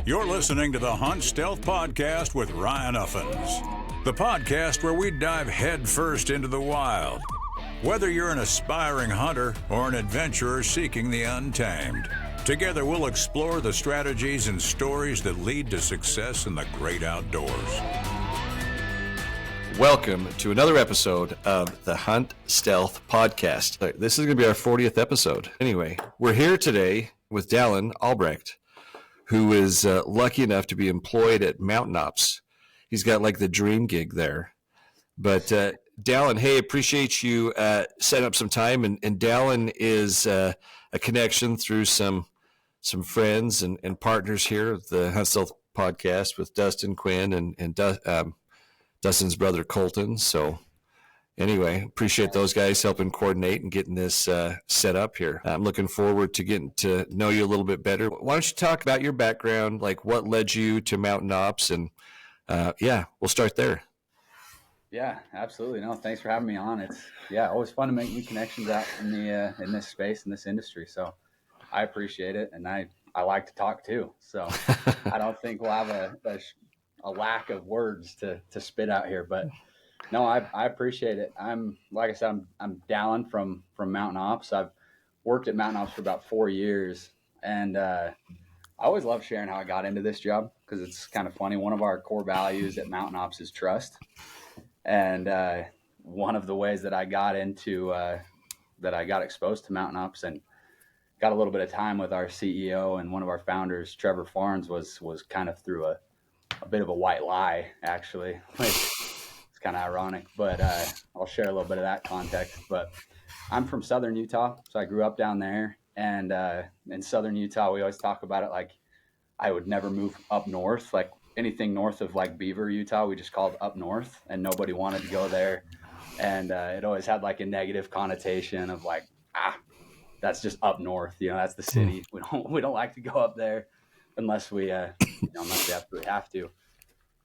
You're listening to the Hunt Stealth Podcast with Ryan Uffens, the podcast where we dive headfirst into the wild. Whether you're an aspiring hunter or an adventurer seeking the untamed, together we'll explore the strategies and stories that lead to success in the great outdoors. Welcome to another episode of the Hunt Stealth Podcast. This is going to be our 40th episode. Anyway, we're here today with Dallin Albrecht, who is lucky enough to be employed at Mountain Ops. He's got like the dream gig there. But Dallin, hey, appreciate you setting up some time. And Dallin is a connection through some friends and partners here at the Hunt Stealth Podcast with Dustin Quinn and Dustin's brother Colton. So anyway, appreciate those guys helping coordinate and getting this set up here. I'm looking forward to getting to know you a little bit better. Why don't you talk about your background, like what led you to Mountain Ops, and we'll start there. Yeah, absolutely. No, thanks for having me on. It's always fun to make new connections out in the in this space, in this industry. So I appreciate it, and I like to talk too. So I don't think we'll have a lack of words to spit out here, but no, I appreciate it. Like I said, I'm Dallin from Mountain Ops. I've worked at Mountain Ops for about 4 years, and I always love sharing how I got into this job because it's kind of funny. One of our core values at Mountain Ops is trust, and one of the ways that I got into that I got exposed to Mountain Ops and got a little bit of time with our CEO and one of our founders, Trevor Farnes, was kind of through a bit of a white lie, actually. It's kind of ironic, but I'll share a little bit of that context. But I'm from Southern Utah, so I grew up down there. And in Southern Utah, we always talk about it like I would never move up north. Like anything north of like Beaver, Utah, we just called up north, and nobody wanted to go there. And it always had like a negative connotation of like, that's just up north. You know, that's the city. We don't like to go up there unless we unless we absolutely have to.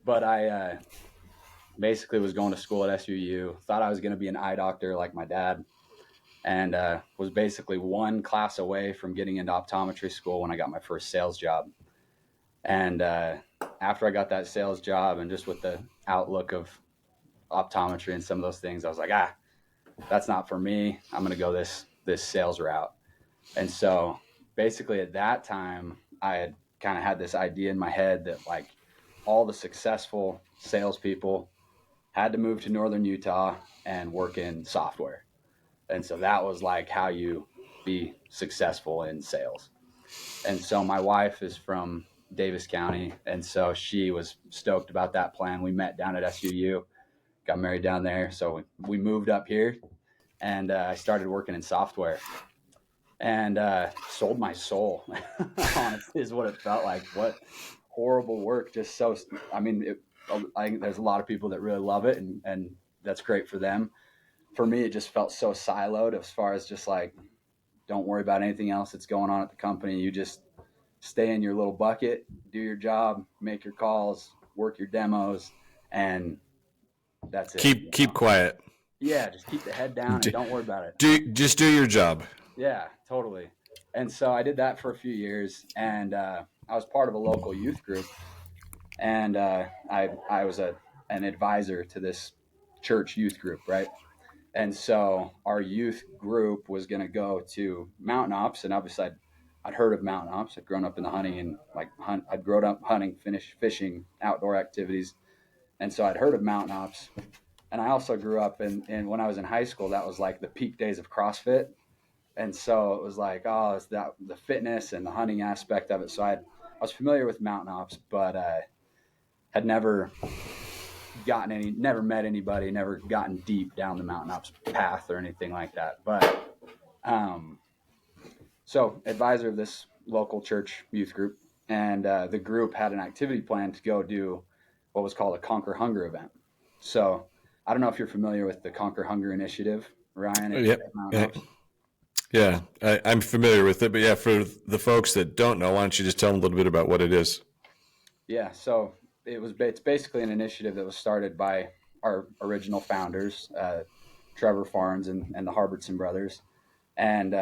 But I basically was going to school at SUU, thought I was going to be an eye doctor like my dad, and was basically one class away from getting into optometry school when I got my first sales job. And after I got that sales job, and just with the outlook of optometry and some of those things, I was like, that's not for me. I'm going to go this sales route. And so basically at that time, I had kind of had this idea in my head that like all the successful salespeople had to move to Northern Utah and work in software. And so that was like how you be successful in sales. And so my wife is from Davis County, and so she was stoked about that plan. We met down at SUU, got married down there. So we moved up here, and I started working in software and sold my soul, honestly, is what it felt like. What horrible work. Just so, I think there's a lot of people that really love it, and that's great for them. For me, it just felt so siloed as far as just like, don't worry about anything else that's going on at the company. You just stay in your little bucket, do your job, make your calls, work your demos, and that's it. Keep quiet. Yeah, just keep the head down and don't worry about it. Just do your job. Yeah, totally. And so I did that for a few years, and I was part of a local youth group, and I was an advisor to this church youth group, right? And so our youth group was going to go to Mountain Ops, and obviously I'd heard of Mountain Ops. I'd grown up in the hunting and I'd grown up hunting, fishing, outdoor activities, and so I'd heard of Mountain Ops. And I also grew up in when I was in high school, that was like the peak days of CrossFit. And so it was like, it's that the fitness and the hunting aspect of it. So I was familiar with Mountain Ops, but had never met anybody, never gotten deep down the Mountain Ops path or anything like that. But so advisor of this local church youth group, and the group had an activity plan to go do what was called a Conquer Hunger event. So I don't know if you're familiar with the Conquer Hunger initiative, Ryan. Yeah, I'm familiar with it, but yeah, for the folks that don't know, why don't you just tell them a little bit about what it is? Yeah, so it's basically an initiative that was started by our original founders, Trevor Farnes and the Harbison brothers, and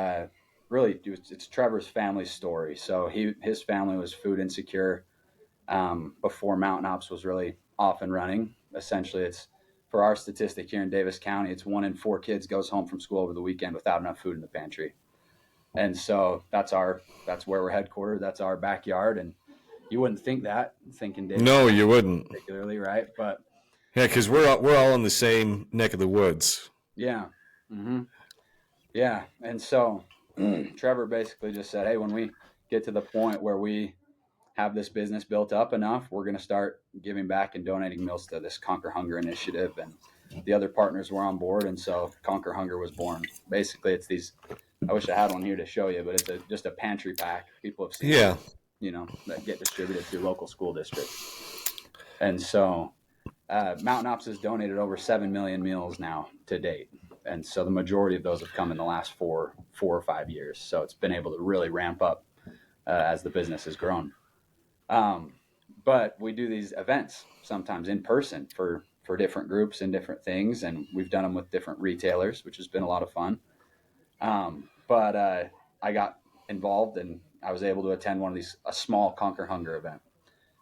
really it's Trevor's family story. So his family was food insecure, before Mountain Ops was really off and running. Essentially, it's for our statistic here in Davis County, it's 1 in 4 kids goes home from school over the weekend without enough food in the pantry. And so that's where we're headquartered. That's our backyard. And you wouldn't think that, thinking Davis No, County you wouldn't. particularly, right? But yeah, because we're all in the same neck of the woods. yeah. Mm-hmm. Yeah. And so Trevor basically just said, hey, when we get to the point where we have this business built up enough, we're going to start giving back and donating meals to this Conquer Hunger initiative. And the other partners were on board. And so Conquer Hunger was born. Basically, it's these, I wish I had one here to show you, but it's just a pantry pack. People have seen Yeah. that get distributed through local school districts. And so Mountain Ops has donated over 7 million meals now to date. And so the majority of those have come in the last 4 or 5 years. So it's been able to really ramp up as the business has grown. But we do these events sometimes in person for different groups and different things. And we've done them with different retailers, which has been a lot of fun. But I got involved and I was able to attend one of these, a small Conquer Hunger event.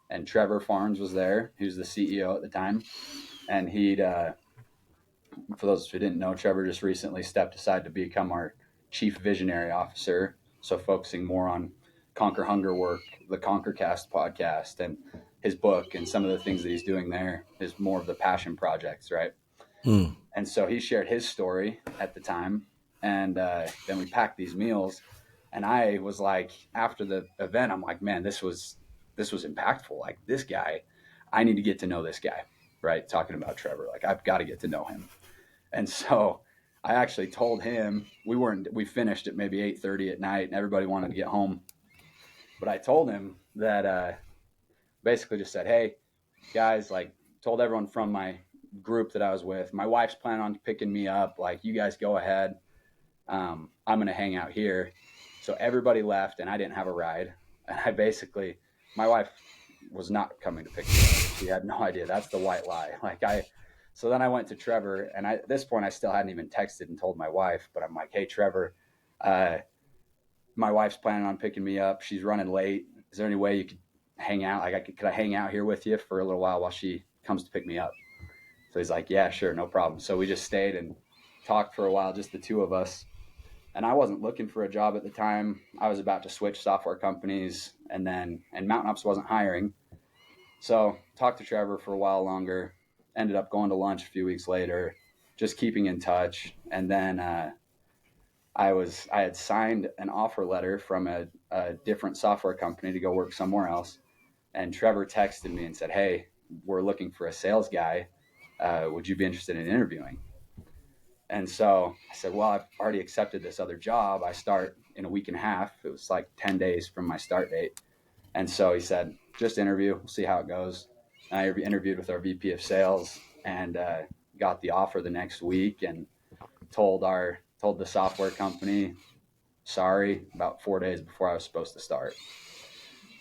And Trevor Farnes was there. He was the CEO at the time. And he'd, for those who didn't know, Trevor just recently stepped aside to become our chief visionary officer. So focusing more on Conquer Hunger work, the ConquerCast podcast, and his book, and some of the things that he's doing there is more of the passion projects, right? And so he shared his story at the time, and then we packed these meals. And I was like, after the event, I'm like, man, this was impactful. Like, this guy, I need to get to know this guy, right? Talking about Trevor, like, I've got to get to know him. And so I actually told him, we finished at maybe 8:30 at night and everybody wanted to get home. But I told him that, basically just said, hey guys, like, told everyone from my group that I was with, my wife's planning on picking me up. Like, you guys go ahead. I'm going to hang out here. So everybody left and I didn't have a ride. And my wife was not coming to pick me up. She had no idea. That's the white lie. So then I went to Trevor, and at this point I still hadn't even texted and told my wife, but I'm like, hey, Trevor, my wife's planning on picking me up. She's running late. Is there any way you could hang out? Like, could I hang out here with you for a little while she comes to pick me up? So he's like, yeah, sure. No problem. So we just stayed and talked for a while, just the two of us. And I wasn't looking for a job at the time. I was about to switch software companies, and Mountain Ops wasn't hiring. So talked to Trevor for a while longer, ended up going to lunch a few weeks later, just keeping in touch. And then I had signed an offer letter from a different software company to go work somewhere else. And Trevor texted me and said, hey, we're looking for a sales guy. Would you be interested in interviewing? And so I said, well, I've already accepted this other job. I start in a week and a half. It was like 10 days from my start date. And so he said, just interview, we'll see how it goes. And I interviewed with our VP of sales and got the offer the next week and told the software company, sorry, about 4 days before I was supposed to start.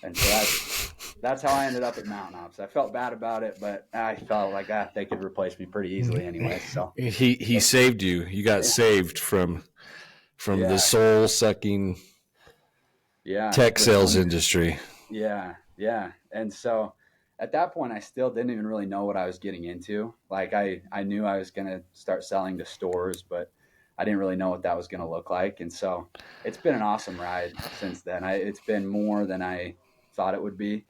And so that's how I ended up at Mountain Ops. I felt bad about it, but I felt like they could replace me pretty easily anyway. So he saved you. You got saved from the soul sucking tech sales industry. Yeah. And so at that point, I still didn't even really know what I was getting into. Like, I knew I was going to start selling to stores, but I didn't really know what that was going to look like. And so it's been an awesome ride since then. It's been more than I thought it would be.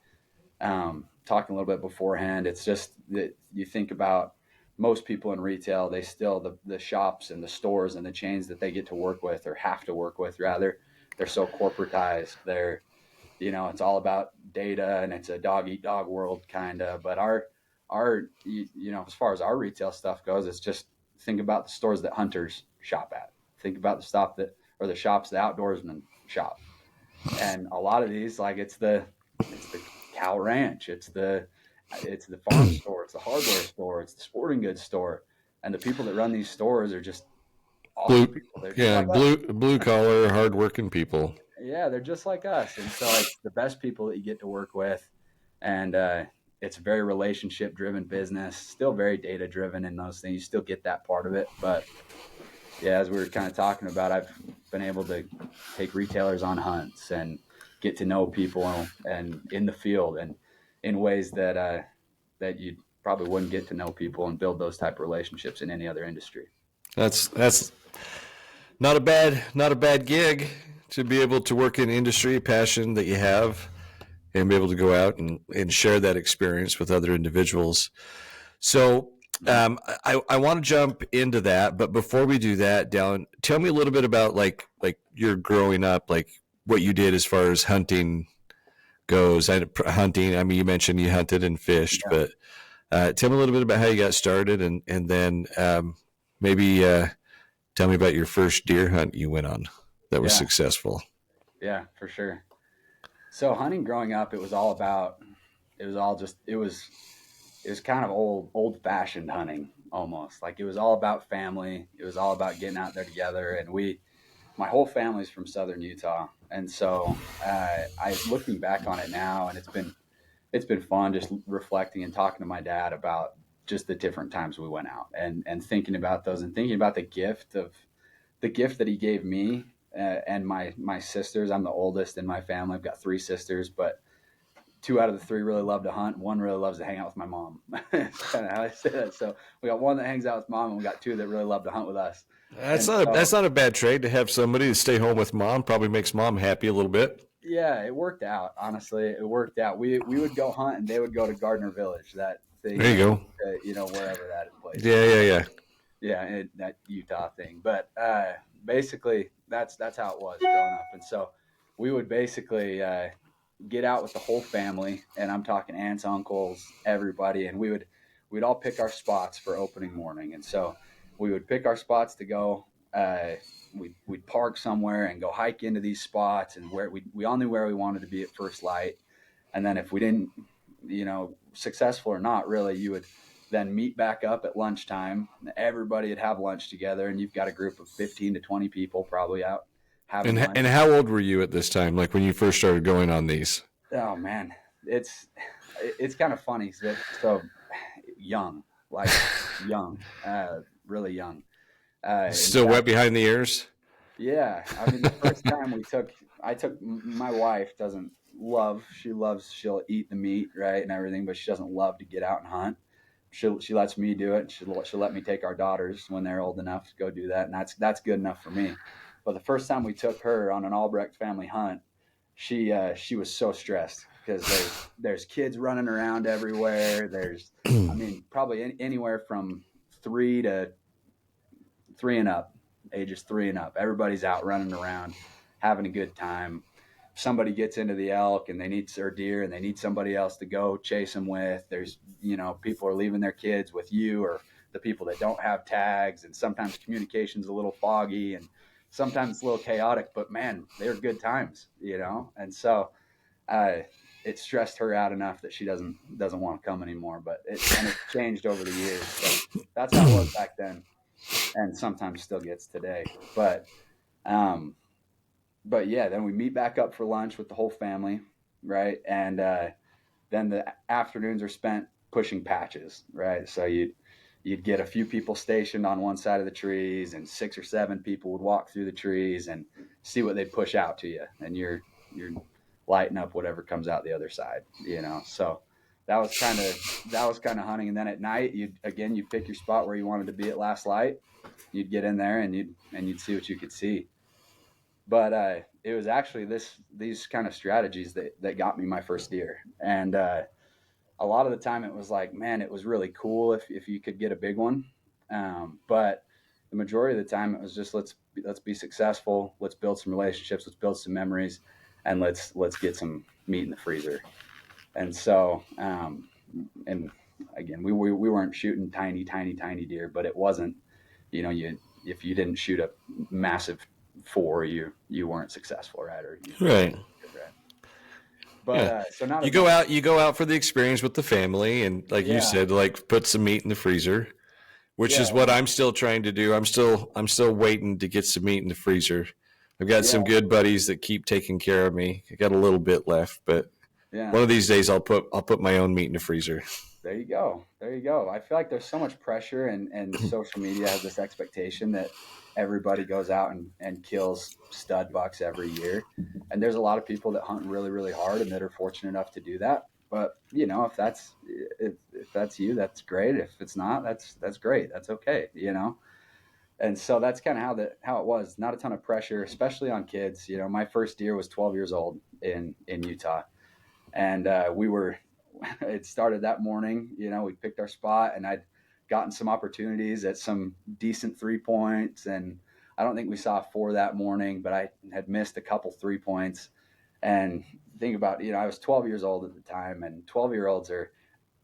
Talking a little bit beforehand, it's just that you think about most people in retail, they still, the shops and the stores and the chains that they get to work with, or have to work with rather, they're so corporatized. They're, it's all about data, and it's a dog eat dog world kind of. But our as far as our retail stuff goes, it's just, think about the stores that hunters shop at. Think about the shops the outdoorsmen shop. And a lot of these, like, it's the cow ranch, it's the farm store, it's the hardware store, it's the sporting goods store, and the people that run these stores are just awesome people. Blue collar, hardworking people. Yeah, they're just like us. And so it's the best people that you get to work with. And it's a very relationship driven business, still very data driven in those things. You still get that part of it. But yeah, as we were kind of talking about, I've been able to take retailers on hunts and get to know people and in the field and in ways that you probably wouldn't get to know people and build those type of relationships in any other industry. That's not a bad gig to be able to work in industry, passion that you have, and be able to go out and share that experience with other individuals. So I want to jump into that, but before we do that, Dallin, tell me a little bit about like your growing up, like what you did as far as hunting goes. Hunting, I mean, you mentioned you hunted and fished, Yeah. but tell me a little bit about how you got started, and then maybe tell me about your first deer hunt you went on that was Yeah. successful. Yeah, for sure. So hunting growing up, it was kind of old fashioned hunting almost. Like it was all about family. It was all about getting out there together. And my whole family's from Southern Utah. And so I looking back on it now, and it's been fun just reflecting and talking to my dad about just the different times we went out and thinking about those and thinking about the gift that he gave me and my sisters. I'm the oldest in my family. I've got 3 sisters, but 2 out of the 3 really love to hunt. 1 really loves to hang out with my mom. That's kind of how I say that. So we got 1 that hangs out with mom, and we got 2 that really love to hunt with us. That's not a bad trade to have somebody to stay home with mom. Probably makes mom happy a little bit. Yeah, it worked out. Honestly, it worked out. We would go hunt, and they would go to Gardner Village. That thing. There you go. Wherever that place. Yeah. Yeah, that Utah thing. But basically, that's how it was growing up. And so we would basically get out with the whole family, and I'm talking aunts, uncles, everybody, and we'd all pick our spots for opening morning. And so we would pick our spots to go. We'd park somewhere and go hike into these spots, and where we all knew where we wanted to be at first light. And then if we didn't, successful or not, really, you would then meet back up at lunchtime. Everybody would have lunch together, and you've got a group of 15 to 20 people probably out having lunch. And how old were you at this time, like when you first started going on these? Oh man, it's kind of funny. So young, really young. Still wet behind the ears? Yeah. I mean, the first time my wife she'll eat the meat, right, and everything, but she doesn't love to get out and hunt. She lets me do it. She'll let me take our daughters when they're old enough to go do that, and that's good enough for me. But the first time we took her on an Albrecht family hunt, she was so stressed because there's kids running around everywhere. There's, I mean, probably anywhere from 3 and up, ages 3 and up. Everybody's out running around, having a good time. Somebody gets into the elk and or deer, and they need somebody else to go chase them with. There's, people are leaving their kids with you, or the people that don't have tags. And sometimes communication's a little foggy, and sometimes it's a little chaotic, but man, they're good times, And so, it stressed her out enough that she doesn't want to come anymore, but it's changed over the years. So that's how it was back then, and sometimes still gets today. But yeah, then we meet back up for lunch with the whole family, right? And then the afternoons are spent pushing patches, right? So you'd get a few people stationed on one side of the trees, and 6 or 7 people would walk through the trees and see what they'd push out to you, and you're lighting up whatever comes out the other side, So that was kind of hunting. And then at night, you'd pick your spot where you wanted to be at last light. You'd get in there and you'd see what you could see. But it was actually these kind of strategies that got me my first deer. And a lot of the time it was like, man, it was really cool if you could get a big one. But the majority of the time it was just, let's be successful. Let's build some relationships. Let's build some memories, and let's get some meat in the freezer. And so, and again, we weren't shooting tiny deer, but it wasn't, if you didn't shoot a massive 4, you weren't successful, right? Right. But yeah. So now you go out for the experience with the family, and like you said, like put some meat in the freezer, which is what I'm still trying to do. I'm still waiting to get some meat in the freezer. I've got some good buddies that keep taking care of me. I got a little bit left, but one of these days I'll put my own meat in the freezer. There you go. I feel like there's so much pressure, and social media has this expectation that everybody goes out and kills stud bucks every year. And there's a lot of people that hunt really, really hard and that are fortunate enough to do that. But if that's you, that's great. If it's not, that's great. That's okay. And so that's kind of how it was. Not a ton of pressure, especially on kids. My first deer was 12 years old in Utah, and we were. It started that morning. We picked our spot, and I'd gotten some opportunities at some decent 3 points, and I don't think we saw 4 that morning, but I had missed a couple 3 points. And think about, I was 12 years old at the time, and 12-year-olds are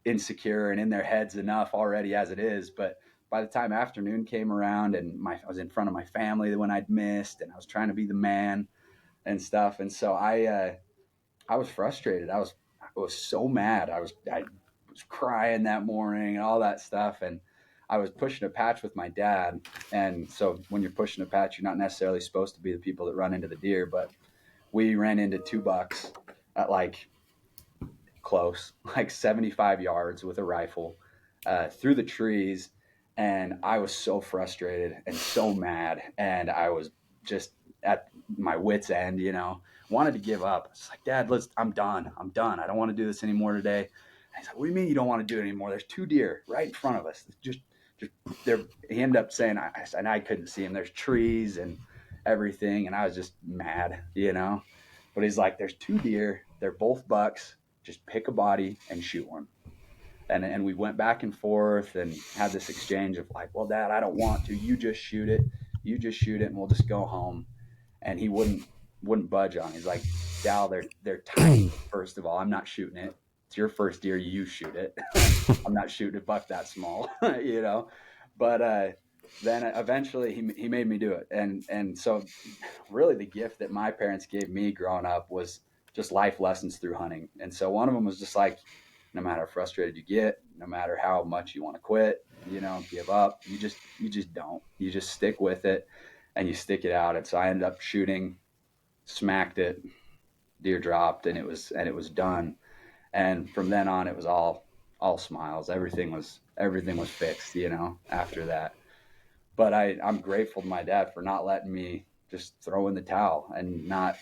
insecure and in their heads enough already as it is. But by the time afternoon came around and I was in front of my family when I'd missed, and I was trying to be the man and stuff. And so I was frustrated. I was so mad. I was crying that morning and all that stuff. And I was pushing a patch with my dad. And so when you're pushing a patch, you're not necessarily supposed to be the people that run into the deer, but we ran into 2 bucks at close, 75 yards with a rifle through the trees. And I was so frustrated and so mad. And I was just at my wit's end, wanted to give up. It's like, Dad, I'm done. I don't want to do this anymore today. And he's like, what do you mean you don't want to do it anymore? There's 2 deer right in front of us. Just there. He ended up saying, and I couldn't see him. There's trees and everything. And I was just mad, but he's like, there's 2 deer. They're both bucks. Just pick a body and shoot one. And we went back and forth and had this exchange of well, Dad, I don't want to. You just shoot it. And we'll just go home. And he wouldn't budge on it. He's like, Dal, they're tiny. First of all, I'm not shooting it. It's your first deer. You shoot it. I'm not shooting a buck that small, But then eventually he made me do it. And so really the gift that my parents gave me growing up was just life lessons through hunting. And so one of them was just no matter how frustrated you get, no matter how much you want to quit, give up, you just don't. You just stick with it and you stick it out. And so I ended up shooting, smacked it, deer dropped, and it was done. And from then on, it was all smiles. Everything was fixed, after that. But I'm grateful to my dad for not letting me just throw in the towel and not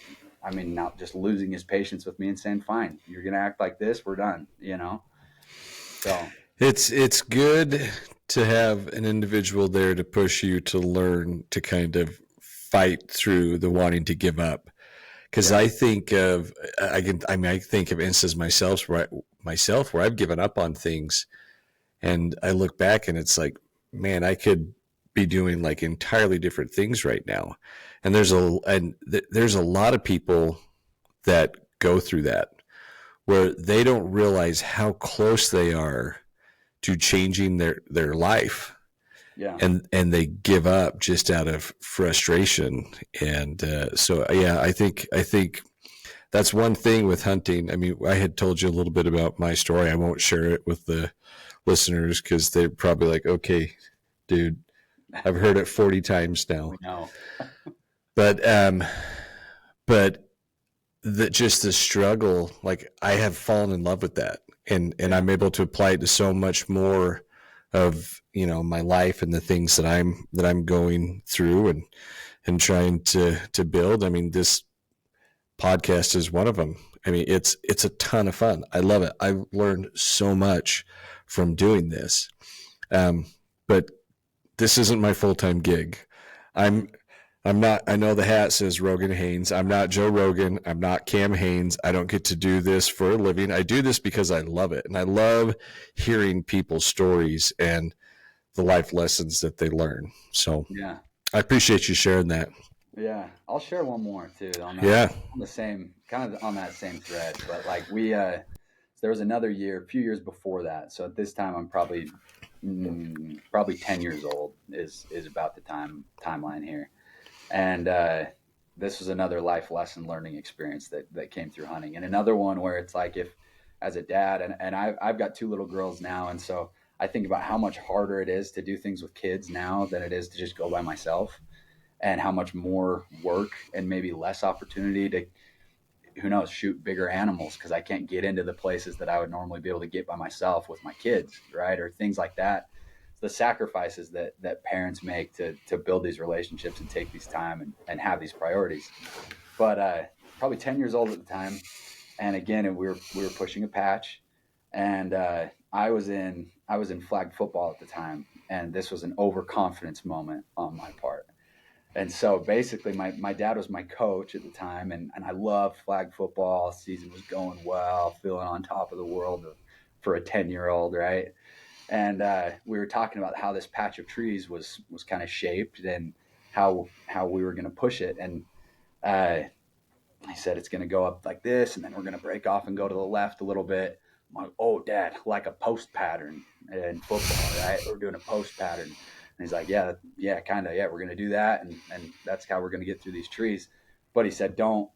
just losing his patience with me and saying, fine, you're going to act like this. We're done, So it's good to have an individual there to push you to learn to kind of fight through the wanting to give up. Because I think of I think of instances myself where I've given up on things, and I look back and it's like, man, I could be doing entirely different things right now. And there's a lot of people that go through that where they don't realize how close they are to changing their life. Yeah. And they give up just out of frustration. And I think that's one thing with hunting. I mean, I had told you a little bit about my story. I won't share it with the listeners because they're probably like, okay, dude, I've heard it 40 times now. No. But just the struggle, I have fallen in love with that, and I'm able to apply it to so much more of my life and the things that I'm going through and trying to build. I mean, this podcast is one of them. I mean, it's a ton of fun. I love it. I've learned so much from doing this, but this isn't my full-time gig. I'm not, I know the hat says Rogan Haynes. I'm not Joe Rogan. I'm not Cam Haynes. I don't get to do this for a living. I do this because I love it. And I love hearing people's stories and the life lessons that they learn. So yeah, I appreciate you sharing that. Yeah. I'll share one more too. On the same, kind of on that same thread, but there was another year, a few years before that. So at this time, I'm probably 10 years old is about the timeline here. And this was another life lesson learning experience that came through hunting. And another one where it's if as a dad, and I've got 2 little girls now. And so I think about how much harder it is to do things with kids now than it is to just go by myself, and how much more work and maybe less opportunity to, who knows, shoot bigger animals because I can't get into the places that I would normally be able to get by myself with my kids, right? Or things like that. The sacrifices that parents make to build these relationships and take these time and have these priorities. But probably 10 years old at the time, And again, we were pushing a patch, and I was in flag football at the time, and this was an overconfidence moment on my part. And so basically my dad was my coach at the time, and I loved flag football. Season was going well, feeling on top of the world for a 10-year-old, right? And we were talking about how this patch of trees was kind of shaped and how we were going to push it. And he said, it's going to go up like this, and then we're going to break off and go to the left a little bit. I'm like, oh, Dad, like a post pattern in football, right? We're doing a post pattern. And he's like, yeah, kind of. Yeah, we're going to do that. And that's how we're going to get through these trees. But he said, don't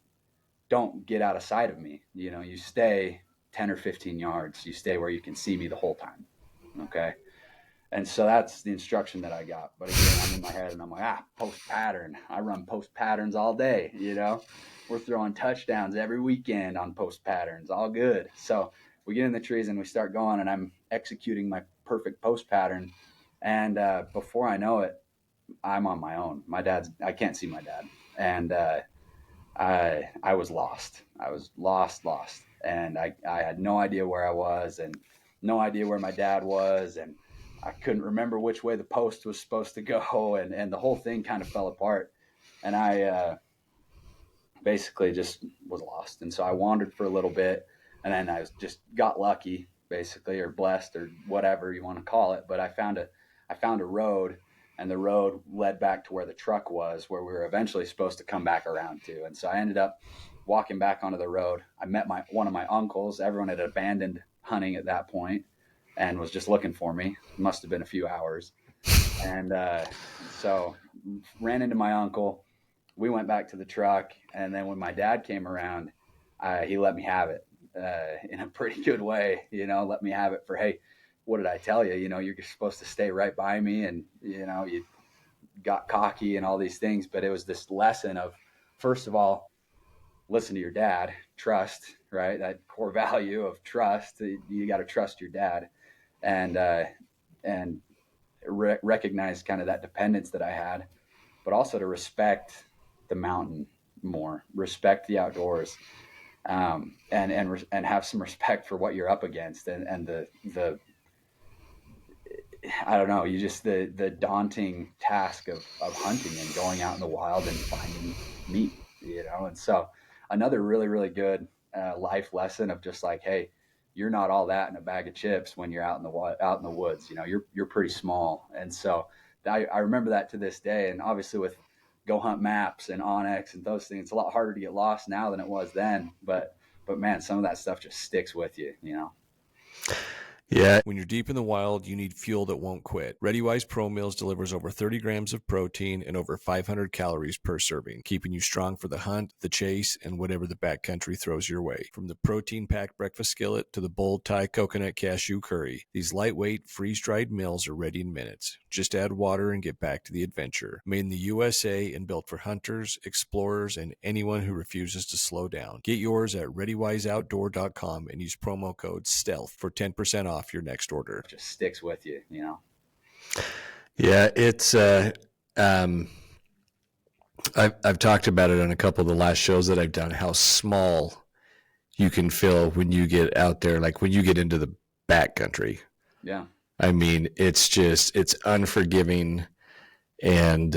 get out of sight of me. You know, you stay 10 or 15 yards. You stay where you can see me the whole time. Okay. And so that's the instruction that I got. But again, I'm in my head and I'm like, post pattern. I run post patterns all day. You know, we're throwing touchdowns every weekend on post patterns. All good. So we get in the trees and we start going, and I'm executing my perfect post pattern. And before I know it, I'm on my own. I can't see my dad. And I was lost. I was lost. And I had no idea where I was and no idea where my dad was. And I couldn't remember which way the post was supposed to go. And the whole thing kind of fell apart. And I basically just was lost. And so I wandered for a little bit, and then I just got lucky, basically, or blessed, or whatever you want to call it. But I found a road, and the road led back to where the truck was, where we were eventually supposed to come back around to. And so I ended up walking back onto the road. I met one of my uncles. Everyone had abandoned hunting at that point and was just looking for me. It must have been a few hours. And so ran into my uncle. We went back to the truck. And then when my dad came around, he let me have it in a pretty good way, you know, let me have it for, hey, what did I tell you? You know, you're supposed to stay right by me, and, you know, you got cocky and all these things. But it was this lesson of, first of all, listen to your dad, trust, right? That core value of trust. You got to trust your dad, and recognize kind of that dependence that I had, but also to respect the mountain more, respect the outdoors, and have some respect for what you're up against, and the I don't know, you just the daunting task of hunting and going out in the wild and finding meat, you know. And so another really, really good life lesson of just like, hey, you're not all that in a bag of chips when you're out in the woods. You know, you're pretty small. And so I remember that to this day. And obviously with Go Hunt maps and Onyx and those things, it's a lot harder to get lost now than it was then. But man, some of that stuff just sticks with you, you know. Yeah. When you're deep in the wild, you need fuel that won't quit. ReadyWise Pro Meals delivers over 30 grams of protein and over 500 calories per serving, keeping you strong for the hunt, the chase, and whatever the backcountry throws your way. From the protein-packed breakfast skillet to the bold Thai coconut cashew curry, these lightweight, freeze-dried meals are ready in minutes. Just add water and get back to the adventure. Made in the USA and built for hunters, explorers, and anyone who refuses to slow down. Get yours at ReadyWiseOutdoor.com and use promo code STEALTH for 10% off your next order. It just sticks with you, you know. Yeah, it's I've talked about it on a couple of the last shows that I've done, how small you can feel when you get out there, like when you get into the backcountry. Yeah. I mean, it's unforgiving, and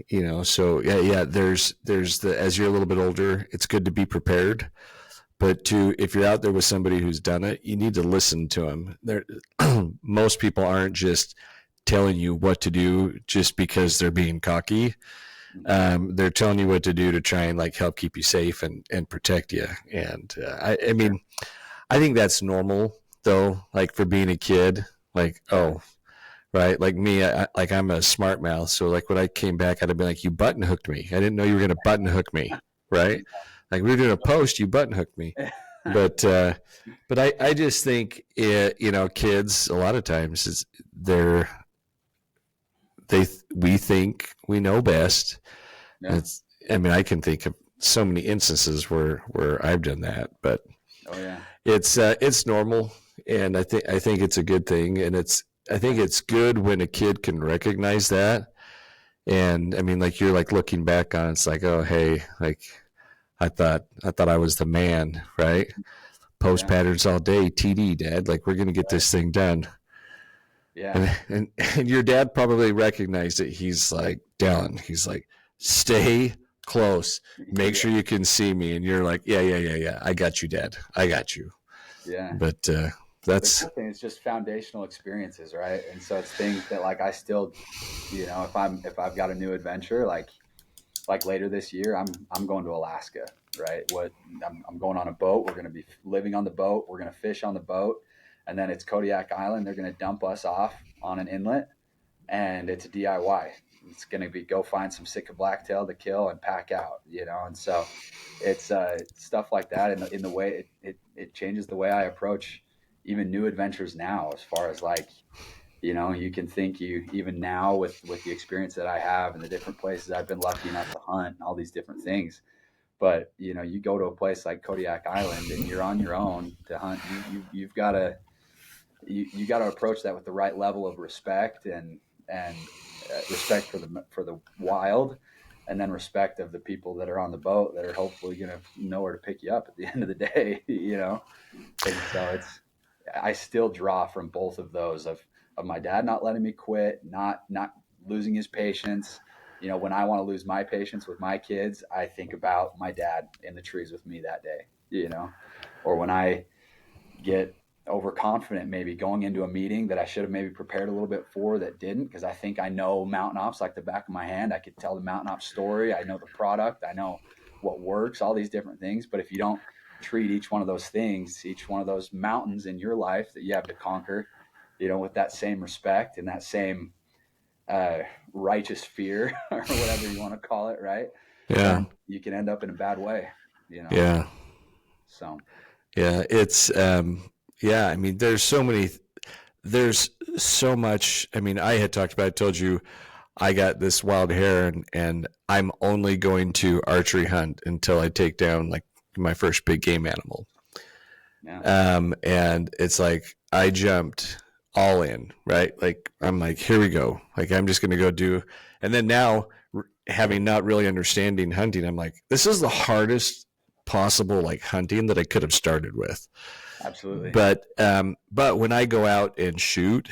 you know, so yeah, there's as you're a little bit older, it's good to be prepared. But if you're out there with somebody who's done it, you need to listen to them. Most people aren't just telling you what to do just because they're being cocky. They're telling you what to do to try and like help keep you safe and protect you. And I mean, I think that's normal though. Like for being a kid, like, oh, right. Like me, I'm a smart mouth. So like when I came back, I'd have been like, you button hooked me. I didn't know you were going to button hook me. Right. Like we were doing a post, you button hooked me. But I just think, you know, kids a lot of times we think we know best. Yeah. I can think of so many instances where I've done that, but it's normal, and I think it's a good thing, and I think it's good when a kid can recognize that. And I mean, like you're like looking back on it, it's like, oh, hey, like I thought I was the man, right? Post patterns all day, TD, Dad. Like, we're going to get this thing done. Yeah. And your dad probably recognized it. He's like, Dallin, he's like, stay close. Make sure you can see me. And you're like, yeah. I got you, Dad. I got you. Yeah. But that's the thing. It's just foundational experiences, right? And so it's things that like I still, if I've got a new adventure, like later this year, I'm going to Alaska, right? I'm going on a boat. We're going to be living on the boat. We're going to fish on the boat. And then it's Kodiak Island. They're going to dump us off on an inlet, and it's a DIY. It's going to be go find some Sitka blacktail to kill and pack out, And so it's stuff like that. In the way it changes the way I approach even new adventures now, as far as like, you can think even now with the experience that I have and the different places I've been lucky enough to hunt and all these different things. But, you go to a place like Kodiak Island and you're on your own to hunt. You've got to, you got to approach that with the right level of respect and respect for the wild, and then respect of the people that are on the boat that are hopefully going to know where to pick you up at the end of the day, And so I still draw from both of those of my dad not letting me quit, not losing his patience. When I want to lose my patience with my kids, I think about my dad in the trees with me that day, or when I get overconfident, maybe going into a meeting that I should have maybe prepared a little bit for that didn't, because I think I know mountain ops like the back of my hand. I could tell the mountain ops story. I know the product. I know what works, all these different things. But if you don't treat each one of those things, each one of those mountains in your life that you have to conquer, with that same respect and that same righteous fear or whatever you want to call it, right? Yeah. You can end up in a bad way, Yeah. So. Yeah, it's I mean, there's so much. I mean, I had talked about, I told you I got this wild hare, and I'm only going to archery hunt until I take down like my first big game animal. Yeah. And it's like I jumped all in, right? Like I'm like, here we go. Like I'm just going to go do. And then now, having not really understanding hunting, I'm like, this is the hardest possible like hunting that I could have started with. Absolutely. But when I go out and shoot,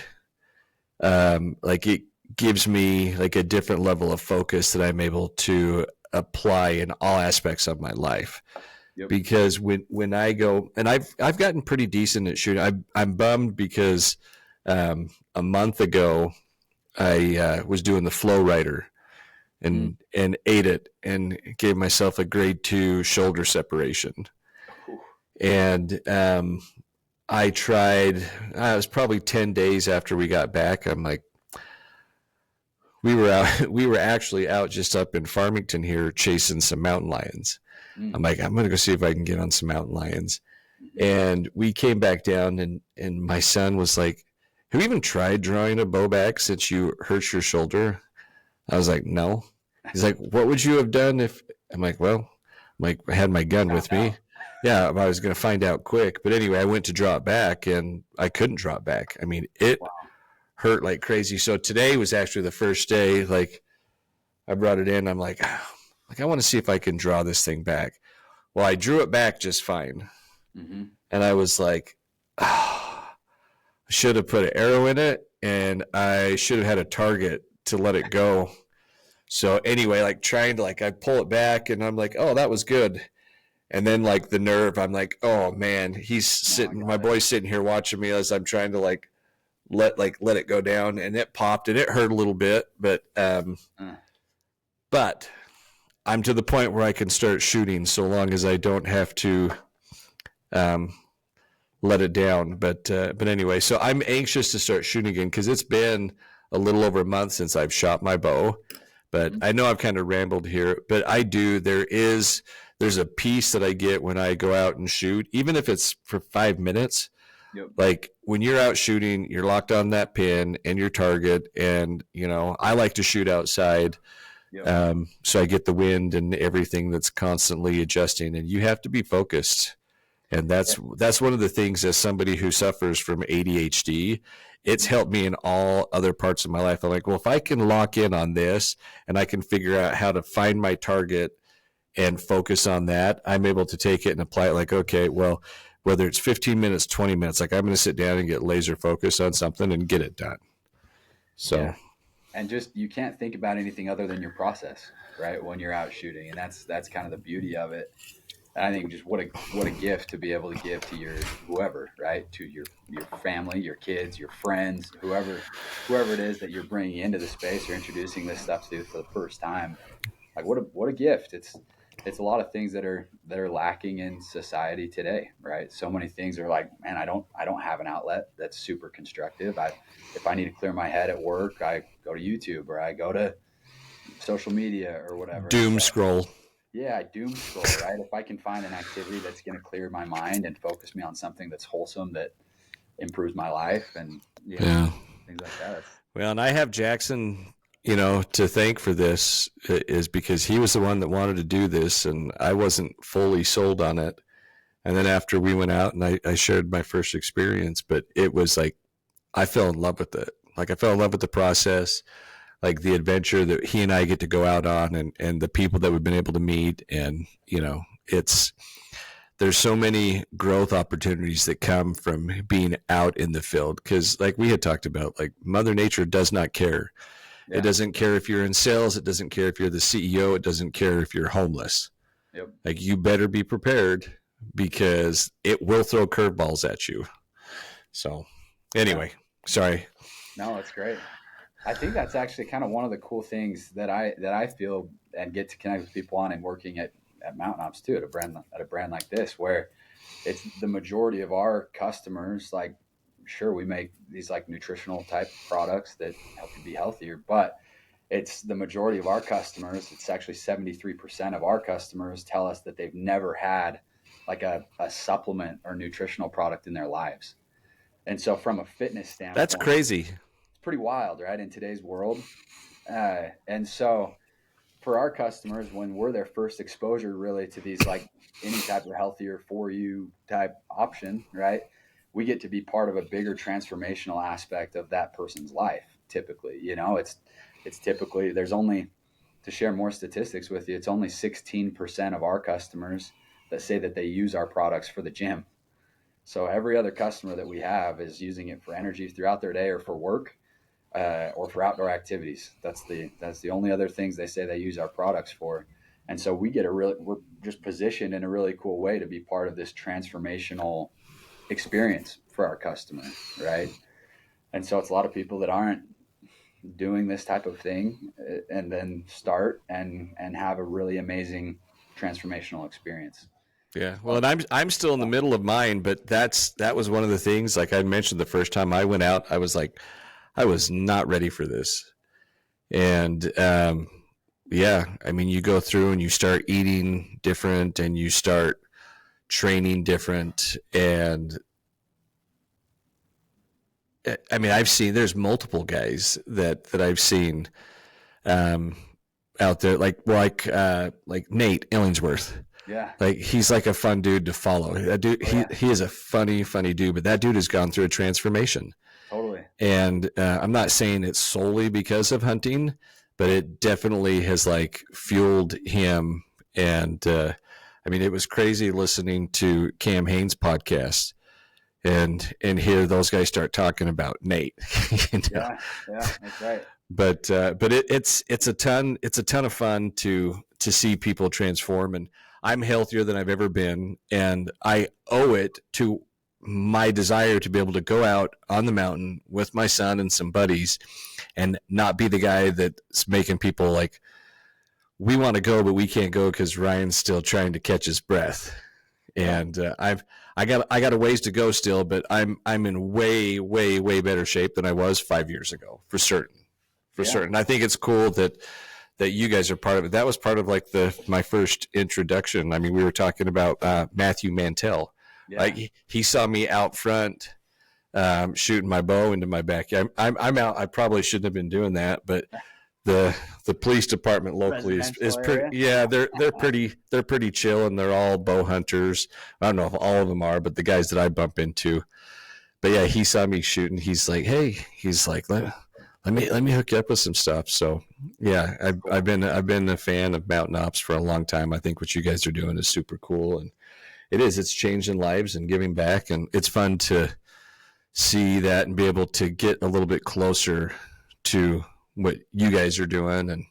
like it gives me like a different level of focus that I'm able to apply in all aspects of my life. Yep. Because when I go, and I've gotten pretty decent at shooting. I'm bummed because a month ago I was doing the flow rider and ate it and gave myself a grade 2 shoulder separation. And I tried, it was probably 10 days after we got back. I'm like, we were actually out just up in Farmington here chasing some mountain lions. I'm like, I'm going to go see if I can get on some mountain lions. And we came back down, and my son was like, have you even tried drawing a bow back since you hurt your shoulder? I was like, no. He's like, what would you have done if, I'm like, well, I had my gun with me. Yeah, I was going to find out quick. But anyway, I went to draw it back, and I couldn't draw it back. I mean, it hurt like crazy. So today was actually the first day, like, I brought it in. I'm like, I want to see if I can draw this thing back. Well, I drew it back just fine. Mm-hmm. And I was like, I should have put an arrow in it, and I should have had a target to let it go. So anyway, like trying to, like, I pull it back, and I'm like, oh, that was good. And then like the nerve, I'm like, oh man, he's sitting, my boy's sitting here watching me as I'm trying to like let it go down, and it popped, and it hurt a little bit, but I'm to the point where I can start shooting so long as I don't have to let it down. But anyway, so I'm anxious to start shooting again, because it's been a little over a month since I've shot my bow. But I know I've kind of rambled here, but there's a piece that I get when I go out and shoot, even if it's for 5 minutes. Yep. Like when you're out shooting, you're locked on that pin and your target. And, I like to shoot outside. Yep. So I get the wind and everything that's constantly adjusting, and you have to be focused. And that's one of the things, as somebody who suffers from ADHD, it's helped me in all other parts of my life. I'm like, well, if I can lock in on this and I can figure out how to find my target and focus on that, I'm able to take it and apply it like, okay, well, whether it's 15 minutes, 20 minutes, like I'm going to sit down and get laser focused on something and get it done. So, yeah. And just, you can't think about anything other than your process, right? When you're out shooting. And that's kind of the beauty of it. And I think just what a gift to be able to give to your whoever, right? To your family, your kids, your friends, whoever it is that you're bringing into the space or introducing this stuff to for the first time. Like what a gift. It's a lot of things that are lacking in society today, right? So many things are like, man, I don't have an outlet that's super constructive. If I need to clear my head at work, I go to YouTube or I go to social media or whatever. Doom scroll. Yeah, I doom scroll, right? If I can find an activity that's going to clear my mind and focus me on something that's wholesome, that improves my life, and things like that. Well, and I have Jackson, to thank for this, is because he was the one that wanted to do this, and I wasn't fully sold on it. And then after we went out and I shared my first experience, but it was like I fell in love with it. Like I fell in love with the process, like the adventure that he and I get to go out on, and the people that we've been able to meet. And, there's so many growth opportunities that come from being out in the field. Cause like we had talked about, like Mother Nature does not care. Yeah. It doesn't care if you're in sales. It doesn't care if you're the CEO. It doesn't care if you're homeless. Yep. Like you better be prepared because it will throw curveballs at you. So anyway, sorry. No, it's great. I think that's actually kind of one of the cool things that I feel and get to connect with people on, and working at Mountain Ops too, at a brand like this, where it's the majority of our customers. Like, sure, we make these like nutritional type products that help you be healthier, but it's the majority of our customers. It's actually 73% of our customers tell us that they've never had like a supplement or nutritional product in their lives. And so from a fitness standpoint, that's crazy. Pretty wild, right, in today's world. And so for our customers, when we're their first exposure really to these, like any type of healthier for you type option, right, we get to be part of a bigger transformational aspect of that person's life. Typically, it's typically, there's only, to share more statistics with you, it's only 16% of our customers that say that they use our products for the gym. So every other customer that we have is using it for energy throughout their day or for work. Or for outdoor activities. That's the only other things they say they use our products for. And so we're just positioned in a really cool way to be part of this transformational experience for our customer, right? And so it's a lot of people that aren't doing this type of thing and then start and have a really amazing transformational experience. Yeah. Well, and I'm still in the middle of mine, but that was one of the things, like I mentioned the first time I went out, I was like, I was not ready for this. And, you go through and you start eating different and you start training different. And I've seen, there's multiple guys that I've seen, out there, like Nate Illingsworth. Yeah. Like he's like a fun dude to follow. That dude, he is a funny dude, but that dude has gone through a transformation. Totally. And I'm not saying it's solely because of hunting, but it definitely has like fueled him. And it was crazy listening to Cam Haines' podcast and hear those guys start talking about Nate. Yeah, that's right. But it's a ton of fun to see people transform, and I'm healthier than I've ever been, and I owe it to my desire to be able to go out on the mountain with my son and some buddies and not be the guy that's making people like, we want to go, but we can't go because Ryan's still trying to catch his breath. And I got a ways to go still, but I'm in way, way, way better shape than I was 5 years ago, for certain. I think it's cool that you guys are part of it. That was part of like my first introduction. We were talking about Matthew Mantell. Yeah. Like he saw me out front shooting my bow into my backyard. I'm out. I probably shouldn't have been doing that, but the police department locally is pretty. Yeah, they're pretty chill, and they're all bow hunters. I don't know if all of them are, but the guys that I bump into. But yeah, he saw me shooting. He's like, hey, let's let me hook you up with some stuff. So yeah, I've been a fan of mountain ops for a long time. I think what you guys are doing is super cool, and it's changing lives and giving back, and it's fun to see that and be able to get a little bit closer to what you guys are doing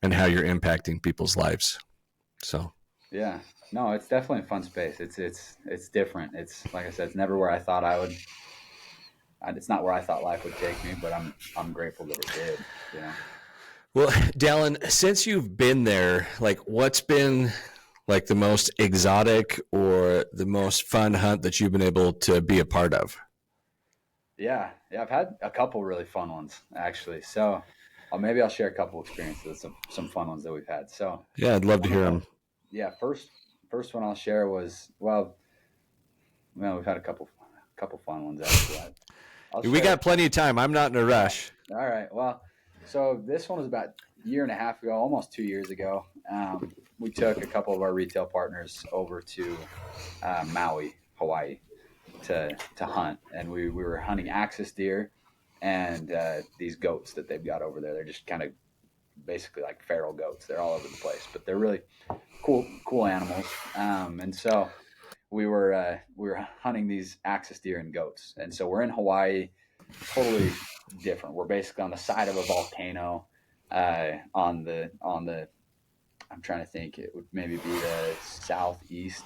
and how you're impacting people's lives. So Yeah, no, it's definitely a fun space. It's different. It's like I said, it's never where I thought I would. It's not where I thought life would take me, but I'm grateful that it did. You know. well, Dallin, since you've been there, like what's been like the most exotic or the most fun hunt that you've been able to be a part of? Yeah, I've had a couple really fun ones actually. So, maybe I'll share a couple experiences, some fun ones that we've had. So, Yeah, I'd love to one of hear the them. yeah first one I'll share was well we've had a couple fun ones actually. I'll We share. got plenty of time. I'm not in a rush. All right. Well, so this one was about a year and a half ago, almost 2 years ago. We took a couple of our retail partners over to Maui, Hawaii, to hunt, and we were hunting axis deer and these goats that they've got over there. They're just kind of basically like feral goats. They're all over the place, but they're really cool animals. And so we were hunting these axis deer and goats, and so we're in Hawaii, totally different. We're basically on the side of a volcano, on the I'm trying to think. It would maybe be the southeast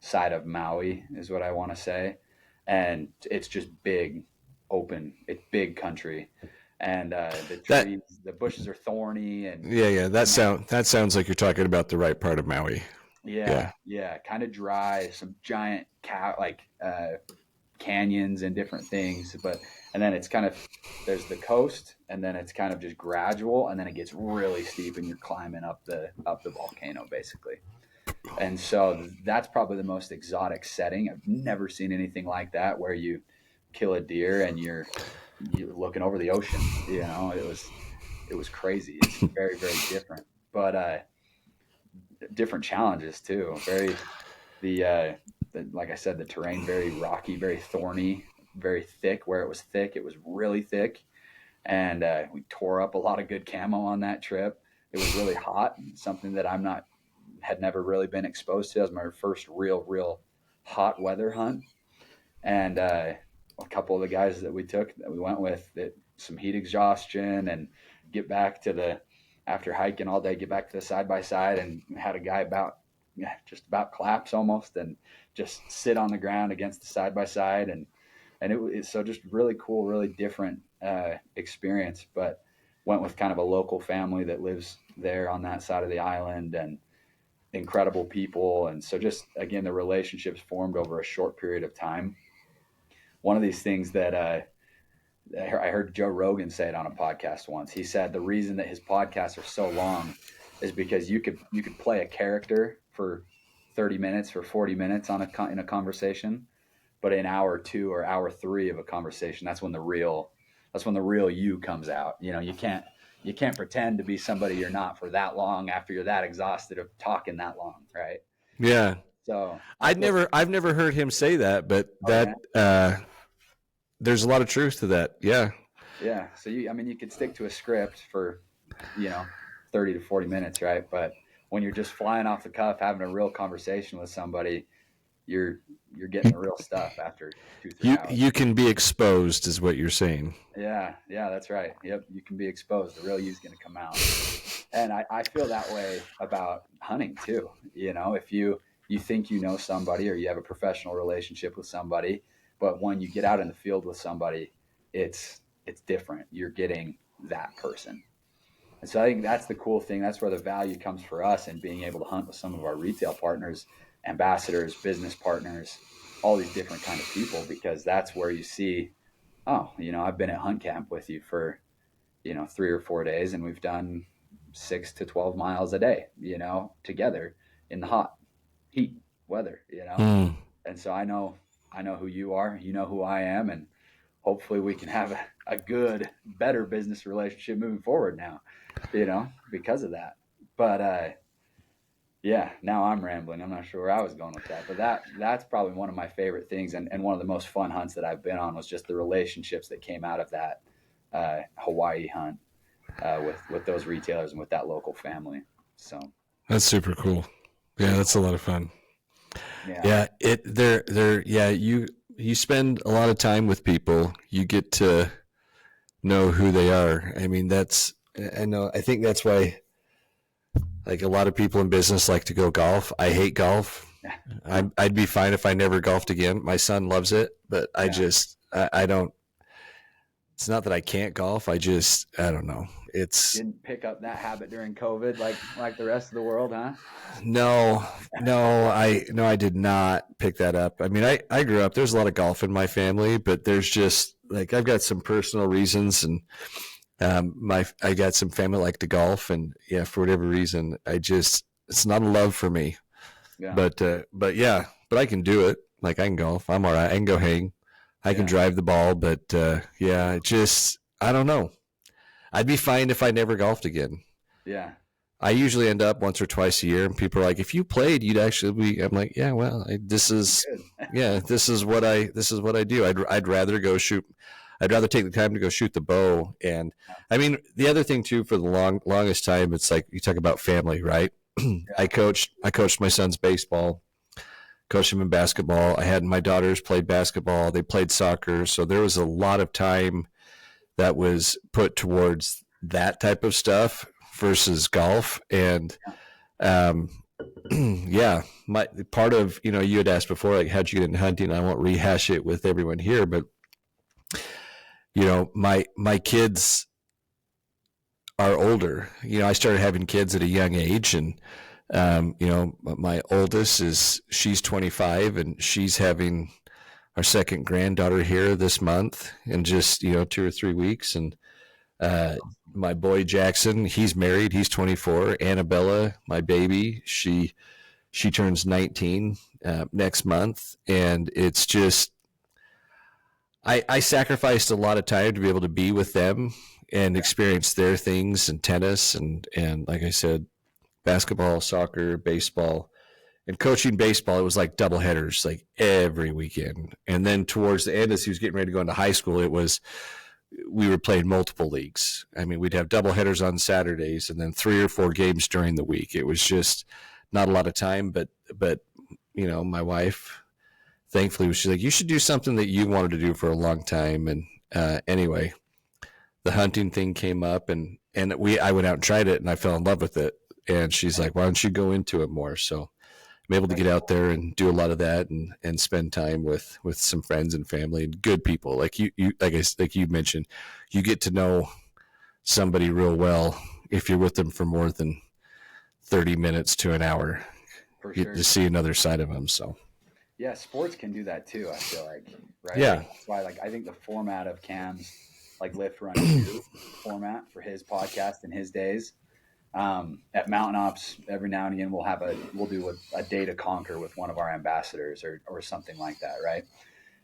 side of Maui, is what I want to say, and it's just big, open. It's big country, and the That trees, the bushes are thorny, and yeah, that sounds like you're talking about the right part of Maui. yeah, Yeah. yeah, kind of dry. Some giant canyons and different things, but and then it's kind of there's the coast, and then it's kind of just gradual, and then it gets really steep, and you're climbing up the volcano basically. And so that's probably the most exotic setting. I've never seen anything like that where you kill a deer and you're looking over the ocean. You know, it was crazy. It's very very different, but different challenges too. Very like I said, the terrain very rocky, very thorny, very thick. Where it was thick, it was really thick, and we tore up a lot of good camo on that trip. It was really hot, something that I'm not had never really been exposed to. It was my first real hot weather hunt, and a couple of the guys that we went with, that some heat exhaustion, and get back to the after hiking all day, get back to the side by side, and had a guy about just about collapse almost, and just sit on the ground against the side by side, and it's so just really cool, really different experience. But went with kind of a local family that lives there on that side of the island, and incredible people. And so just again, the relationships formed over a short period of time. One of these things that I heard Joe Rogan say it on a podcast once. He said the reason that his podcasts are so long is because you could play a character for 30 minutes, for 40 minutes in a conversation, but in hour 2 or hour 3 of a conversation, that's when the real you comes out. You know, you can't pretend to be somebody you're not for that long after you're that exhausted of talking that long, right? Yeah. So I've never heard him say that, but oh, yeah. there's a lot of truth to that. Yeah. Yeah. So you could stick to a script for, 30 to 40 minutes, right? But when you're just flying off the cuff, having a real conversation with somebody, you're getting the real stuff after 2-3 hours. You can be exposed is what you're saying. Yeah, that's right. Yep, you can be exposed. The real you's going to come out. And I feel that way about hunting too. If you think you know somebody, or you have a professional relationship with somebody, but when you get out in the field with somebody, it's different. You're getting that person. And so I think that's the cool thing. That's where the value comes for us, in being able to hunt with some of our retail partners, ambassadors, business partners, all these different kind of people, because that's where you see, oh, I've been at hunt camp with you for, 3 or 4 days, and we've done 6 to 12 miles a day, together in the hot heat weather, And so I know who you are, you know who I am, and hopefully we can have a good, better business relationship moving forward now, because of that. But yeah, now I'm rambling. I'm not sure where I was going with that, but that's probably one of my favorite things, and one of the most fun hunts that I've been on was just the relationships that came out of that Hawaii hunt with those retailers and with that local family. So That's super cool. Yeah, that's a lot of fun. yeah, You spend a lot of time with people. You get to know who they are. I mean, I think that's why, like, a lot of people in business like to go golf. I hate golf. I'd be fine if I never golfed again. My son loves it, but I don't. It's not that I can't golf. I don't know. Didn't pick up that habit during COVID like the rest of the world, huh? No, I did not pick that up. I mean, I grew up, there's a lot of golf in my family, but there's just like, I've got some personal reasons, and I got some family like to golf, and yeah, for whatever reason, it's not a love for me. Yeah. But I can do it. Like, I can golf. I'm all right. I can go hang. I can drive the ball, but I don't know. I'd be fine if I never golfed again. Yeah. I usually end up once or twice a year, and people are like, "If you played, you'd actually be." I'm like, "Yeah, well, this is what I do. I'd rather go shoot. I'd rather take the time to go shoot the bow." And I mean, the other thing too, for the longest time, it's like, you talk about family, right? I coached my son's baseball, coached him in basketball. I had my daughters played basketball. They played soccer, so there was a lot of time that was put towards that type of stuff versus golf. And my part of, you had asked before, like, how'd you get into hunting? I won't rehash it with everyone here, but my kids are older. I started having kids at a young age, and my oldest she's 25, and she's having our second granddaughter here this month in just 2 or 3 weeks. And my boy Jackson, he's married, he's 24. Annabella, my baby, she turns 19 next month. And it's just, I sacrificed a lot of time to be able to be with them and experience their things, and tennis, and like I said, basketball, soccer, baseball. And coaching baseball, it was like double headers, like every weekend. And then towards the end, as he was getting ready to go into high school, we were playing multiple leagues. I mean, we'd have double headers on Saturdays, and then 3 or 4 games during the week. It was just not a lot of time. But my wife, thankfully, she's like, you should do something that you wanted to do for a long time. And anyway, the hunting thing came up, and I went out and tried it, and I fell in love with it. And she's like, why don't you go into it more? So I'm able to get out there and do a lot of that, and spend time with some friends and family and good people. Like you mentioned, you get to know somebody real well if you're with them for more than 30 minutes to an hour. For you sure. get to see another side of them. So yeah, sports can do that too, I feel like, right? Yeah. That's why, like, I think the format of Cam's, like, Lift Run Shoot format for his podcast in his days, at Mountain Ops, every now and again we'll do a day to conquer with one of our ambassadors or something like that, right?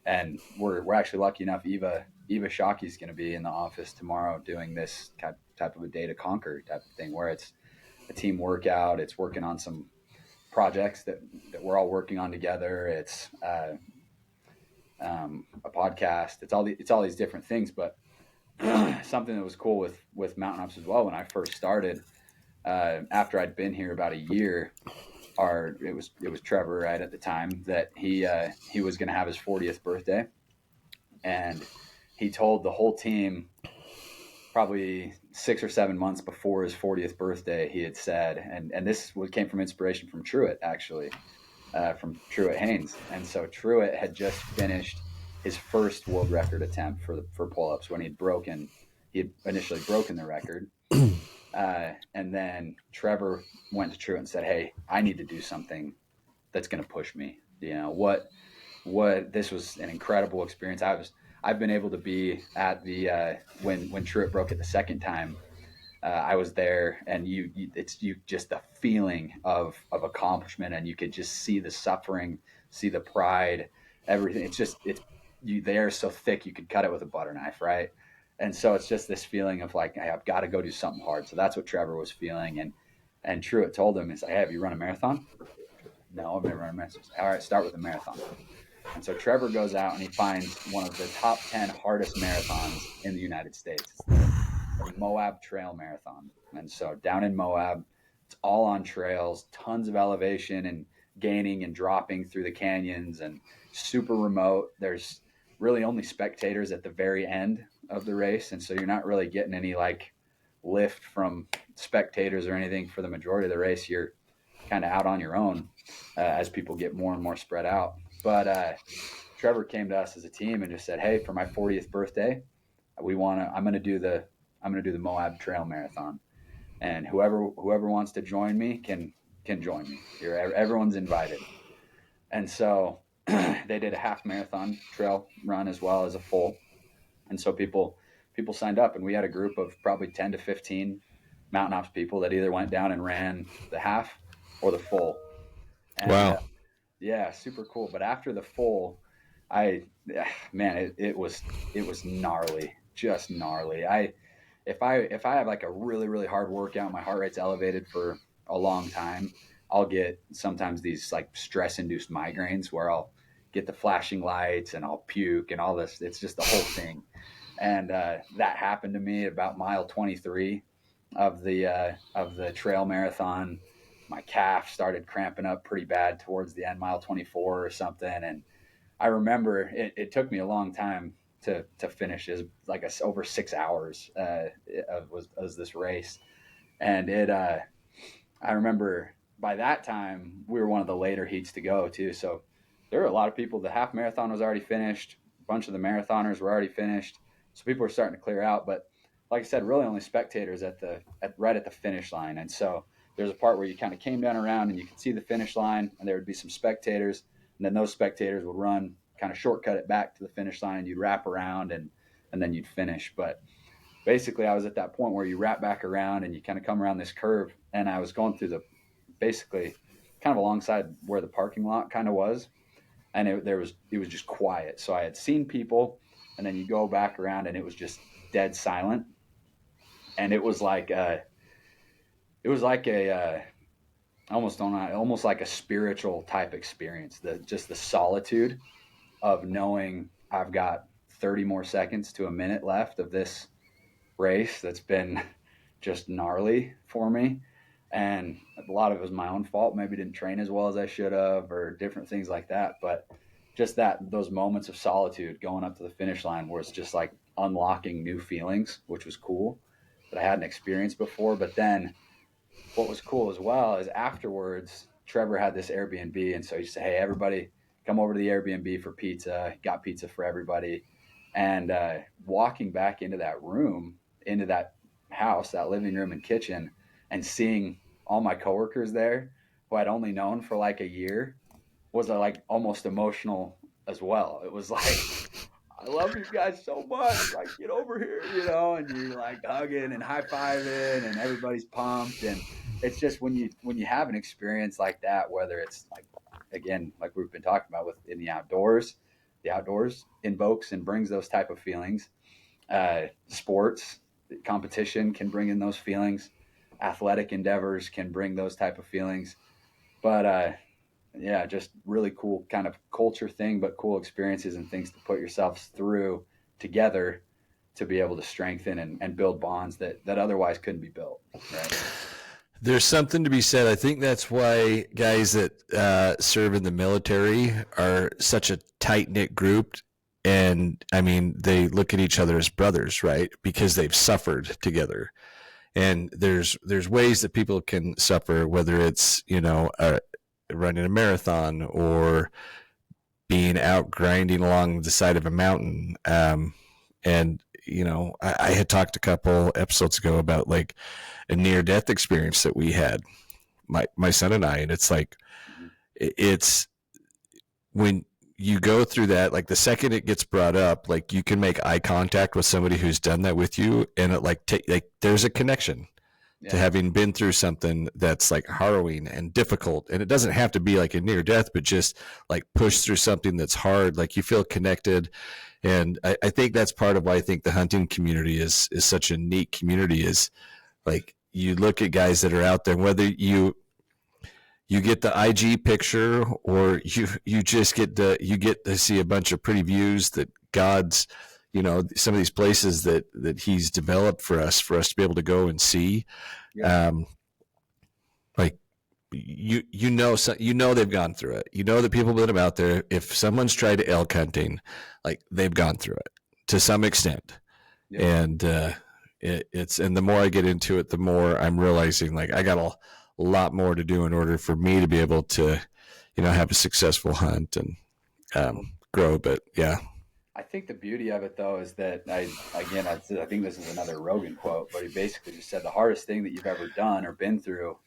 And we're actually lucky enough, Eva Shockey's going to be in the office tomorrow doing this type of a day to conquer type of thing, where it's a team workout. It's working on some projects that we're all working on together. It's a podcast. It's all these different things. But something that was cool with Mountain Ops as well, when I first started, after I'd been here about a year, it was Trevor, right, at the time, that he was going to have his 40th birthday, and he told the whole team probably 6 or 7 months before his 40th birthday, he had said, and this came from inspiration from Truett, actually, from Truett Haynes. And so Truett had just finished his first world record attempt for pull-ups when he had initially broken the record. And then Trevor went to Truett and said, hey, I need to do something that's going to push me. This was an incredible experience. I've been able to be at the, when Truett broke it the second time, I was there, and it's just the feeling of accomplishment, and you could just see the suffering, see the pride, everything. They are so thick, you could cut it with a butter knife. Right. And so it's just this feeling of like, hey, I've got to go do something hard. So that's what Trevor was feeling. And Truett told him, he's like, hey, have you run a marathon? No, I've never run a marathon. All right, start with a marathon. And so Trevor goes out and he finds one of the top 10 hardest marathons in the United States. It's the Moab Trail Marathon. And so down in Moab, it's all on trails, tons of elevation and gaining and dropping through the canyons, and super remote. There's really only spectators at the very end of the race. And so you're not really getting any like lift from spectators or anything for the majority of the race. You're kind of out on your own as people get more and more spread out. But Trevor came to us as a team and just said, "Hey, for my 40th birthday, I'm going to do the Moab Trail Marathon, and whoever wants to join me can join me. Everyone's invited." And so they did a half marathon trail run as well as a full. And so people signed up, and we had a group of probably 10 to 15 Mountain Ops people that either went down and ran the half or the full. And, wow. Yeah, super cool. But after the full, it was gnarly, just gnarly. If I have like a really, really hard workout, my heart rate's elevated for a long time, I'll get sometimes these like stress induced migraines where I'll get the flashing lights and I'll puke and all this. It's just the whole thing. And that happened to me about mile 23 of the trail marathon. My calf started cramping up pretty bad towards the end, mile 24 or something. And I remember it took me a long time to finish. It was like over 6 hours was this race. And I remember by that time we were one of the later heats to go too. So there were a lot of people. The half marathon was already finished. A bunch of the marathoners were already finished. So people were starting to clear out. But like I said, really only spectators right at the finish line. And so there's a part where you kind of came down around and you could see the finish line, and there would be some spectators, and then those spectators would run, kind of shortcut it back to the finish line, and you'd wrap around and then you'd finish. But basically I was at that point where you wrap back around and you kind of come around this curve, and I was going through basically kind of alongside where the parking lot kind of was. And it was just quiet. So I had seen people, and then you go back around and it was just dead silent. And it was like almost like a spiritual type experience. Just the solitude of knowing I've got 30 more seconds to a minute left of this race that's been just gnarly for me. And a lot of it was my own fault. Maybe didn't train as well as I should have, or different things like that. But just those moments of solitude going up to the finish line where it's just like unlocking new feelings, which was cool, that I hadn't experienced before. But then what was cool as well is afterwards, Trevor had this Airbnb. And so he said, "Hey, everybody come over to the Airbnb for pizza." Got pizza for everybody. And walking back into that room, into that house, that living room and kitchen, and seeing all my coworkers there who I'd only known for like a year was like almost emotional as well. It was like, "I love you guys so much. Like, get over here," and you're like hugging and high-fiving and everybody's pumped. And it's just when you have an experience like that, whether it's like, again, like we've been talking about in the outdoors invokes and brings those type of feelings. Sports competition can bring in those feelings. Athletic endeavors can bring those type of feelings. But just really cool kind of culture thing, but cool experiences and things to put yourselves through together to be able to strengthen and build bonds that otherwise couldn't be built. Right. There's something to be said. I think that's why guys that serve in the military are such a tight-knit group. And I mean, they look at each other as brothers, right? Because they've suffered together. And there's ways that people can suffer, whether it's, running a marathon or being out grinding along the side of a mountain. I had talked a couple episodes ago about like a near-death experience that we had, my son and I, and it's like, it's when you go through that, like the second it gets brought up, like you can make eye contact with somebody who's done that with you, and it there's a connection to having been through something that's like harrowing and difficult. And it doesn't have to be like a near death, but just like push through something that's hard. Like you feel connected. And I think that's part of why I think the hunting community is such a neat community, is like you look at guys that are out there, whether you you get the IG picture, or you just get to see a bunch of pretty views that God's, some of these places that he's developed for us to be able to go and see. Yeah. Like they've gone through it. That people that have out there, if someone's tried elk hunting, like they've gone through it to some extent. Yeah. And and the more I get into it, the more I'm realizing like I got a lot more to do in order for me to be able to, have a successful hunt and grow. But yeah, I think the beauty of it though is that I think this is another Rogan quote, but he basically just said the hardest thing that you've ever done or been through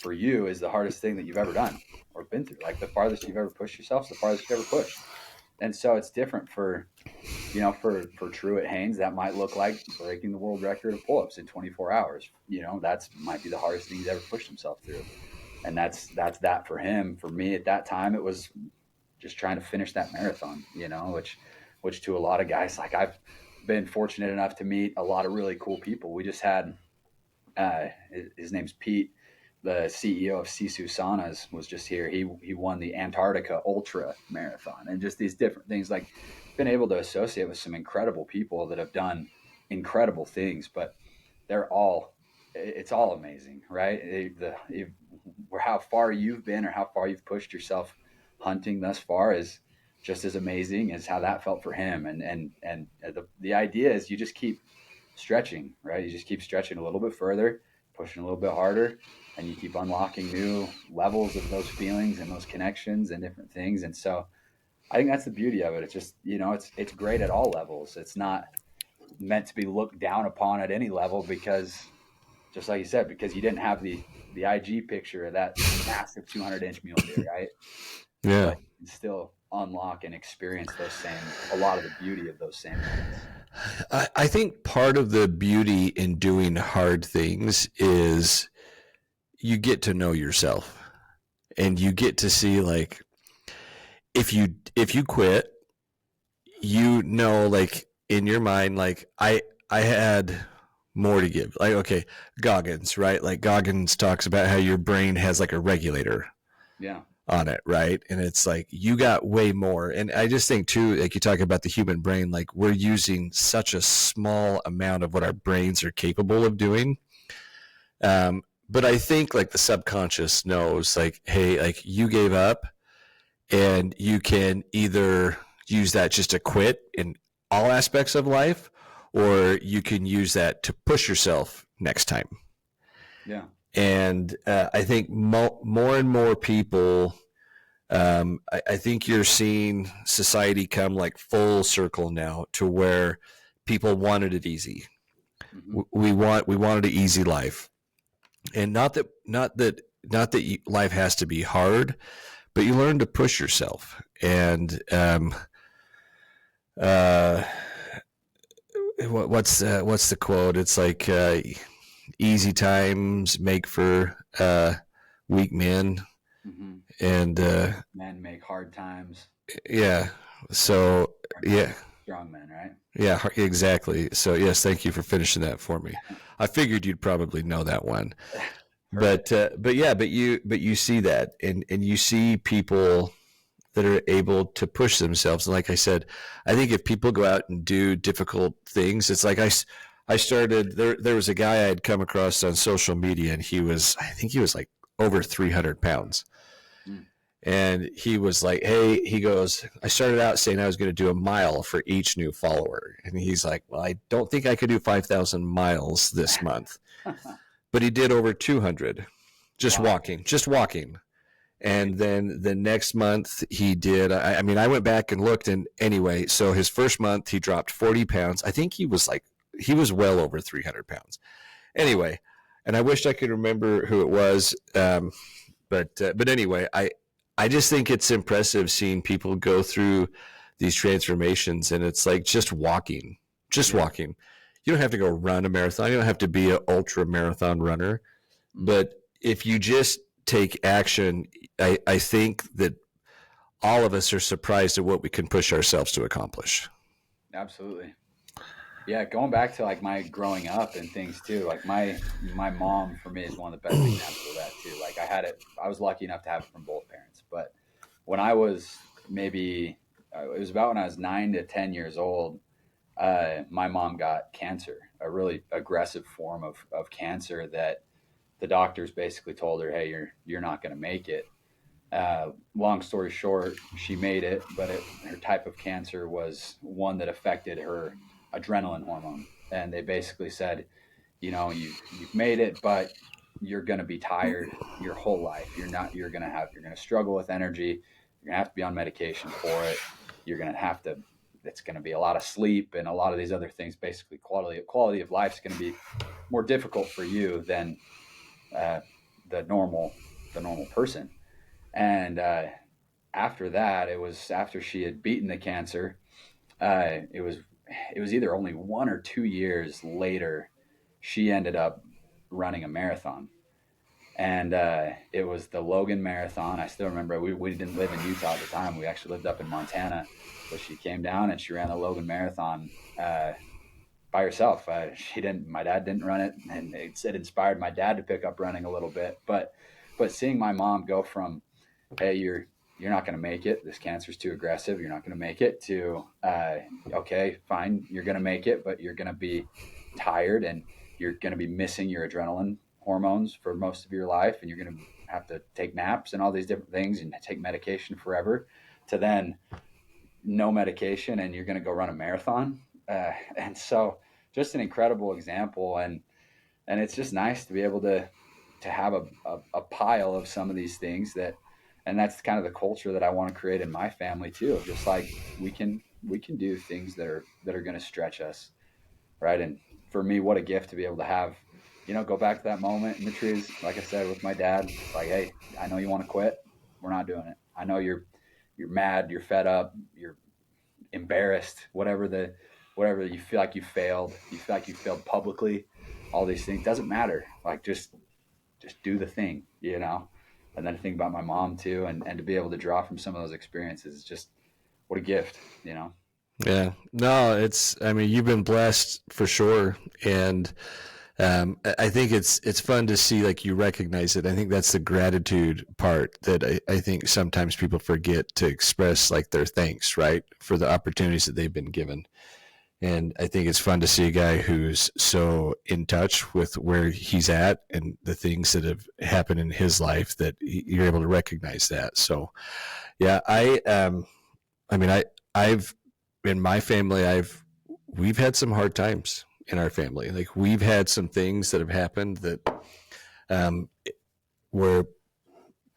for you is the hardest thing that you've ever done or been through. Like the farthest you've ever pushed yourself is the farthest you've ever pushed. And so it's different for Truett Haynes. That might look like breaking the world record of pull-ups in 24 hours. That's might be the hardest thing he's ever pushed himself through. And that's that for him. For me at that time, it was just trying to finish that marathon, which to a lot of guys, like I've been fortunate enough to meet a lot of really cool people. We just had, his name's Pete, the CEO of Sisu Saunas, was just here. He won the Antarctica Ultra Marathon, and just these different things. Like, been able to associate with some incredible people that have done incredible things, but it's all amazing, right? How far you've been or how far you've pushed yourself hunting thus far is just as amazing as how that felt for him. And the idea is you just keep stretching, right? You just keep stretching a little bit further, pushing a little bit harder, and you keep unlocking new levels of those feelings and those connections and different things. And so I think that's the beauty of it. It's just, it's great at all levels. It's not meant to be looked down upon at any level because, just like you said, because you didn't have the IG picture of that massive 200-inch mule deer, right? Yeah. But you can still unlock and experience a lot of the beauty of those same things. I think part of the beauty in doing hard things is you get to know yourself, and you get to see, like, if you quit, like in your mind, like I had more to give. Like, okay, Goggins, right? Like Goggins talks about how your brain has like a regulator. Yeah. On it, right? And it's like you got way more. And I just think too, like you talk about the human brain, like we're using such a small amount of what our brains are capable of doing. But I think like the subconscious knows, like, hey, like you gave up, and you can either use that just to quit in all aspects of life, or you can use that to push yourself next time. Yeah. And I think more and more people, I think you're seeing society come like full circle now to where people wanted it easy. Mm-hmm. We wanted an easy life, and not that life has to be hard, but you learn to push yourself. And what's the quote? It's like easy times make for weak men. Mm-hmm. And men make hard times. Yeah. So yeah. Strong men, right? Yeah, exactly. So yes, thank you for finishing that for me. I figured you'd probably know that one. But you see that, and you see people that are able to push themselves. And like I said, I think if people go out and do difficult things, it's like I started, there was a guy I had come across on social media, and I think he was like over 300 pounds. Mm. And he was like, hey, he goes, I started out saying I was going to do a mile for each new follower. And he's like, well, I don't think I could do 5,000 miles this month. But he did over 200, just walking. And then the next month he did, I went back and looked, and anyway, so his first month he dropped 40 pounds. I think he was well over 300 pounds. Anyway, and I wished I could remember who it was. But anyway, I just think it's impressive seeing people go through these transformations, and it's like just walking. You don't have to go run a marathon. You don't have to be an ultra marathon runner. But if you just take action, I think that all of us are surprised at what we can push ourselves to accomplish. Absolutely. Yeah, going back to like my growing up and things too, like my mom for me is one of the best examples of that too. Like I was lucky enough to have it from both parents. But when I was maybe, it was about when I was 9 to 10 years old, my mom got cancer, a really aggressive form of cancer that the doctors basically told her, hey, you're not going to make it. Long story short, she made it, but her type of cancer was one that affected her adrenaline hormone. And they basically said, you've made it, but you're going to be tired your whole life. You're going to struggle with energy. You're going to have to be on medication for it. You're going to have to, it's going to be a lot of sleep and a lot of these other things. Basically quality of life is going to be more difficult for you than the normal person. And after that, it was after she had beaten the cancer. It was either only 1 or 2 years later, she ended up running a marathon, and it was the Logan Marathon. I still remember we didn't live in Utah at the time. We actually lived up in Montana, but she came down and she ran the Logan Marathon by herself. My dad didn't run it, and it inspired my dad to pick up running a little bit. But seeing my mom go from, hey, you're not going to make it, this cancer's too aggressive, you're not going to make it, to okay, fine, you're going to make it, but you're going to be tired and you're going to be missing your adrenaline hormones for most of your life, and you're going to have to take naps and all these different things and take medication forever, to then no medication and you're going to go run a marathon. And so just an incredible example. And it's just nice to be able to have a pile of some of these things and that's kind of the culture that I want to create in my family too. Just like we can do things that are going to stretch us. Right. And for me, what a gift to be able to have, go back to that moment in the trees. Like I said, with my dad, like, hey, I know you want to quit. We're not doing it. I know you're mad, you're fed up, you're embarrassed, whatever you feel like you failed publicly, all these things, doesn't matter. Like, just do the thing, and then think about my mom too. And to be able to draw from some of those experiences is just, what a gift, Yeah, no, you've been blessed for sure. And I think it's fun to see, like, you recognize it. I think that's the gratitude part that I think sometimes people forget to express, like, their thanks, right, for the opportunities that they've been given. And I think it's fun to see a guy who's so in touch with where he's at and the things that have happened in his life that you're able to recognize that. So, yeah, I've in my family, we've had some hard times in our family. Like, we've had some things that have happened that where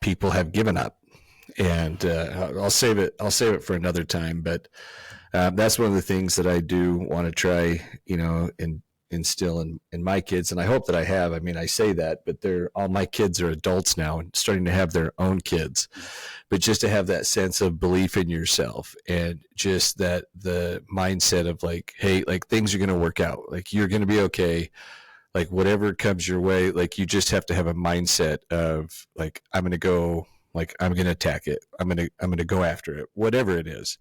people have given up, and I'll save it for another time. But that's one of the things that I do want to try, and instill in my kids. And I hope that I have. I say that, but all my kids are adults now and starting to have their own kids. But just to have that sense of belief in yourself, and just that the mindset of, like, hey, like, things are going to work out. Like, you're going to be okay. Like, whatever comes your way, like, you just have to have a mindset of, like, I'm going to go, like, I'm going to attack it. I'm going to go after it, whatever it is.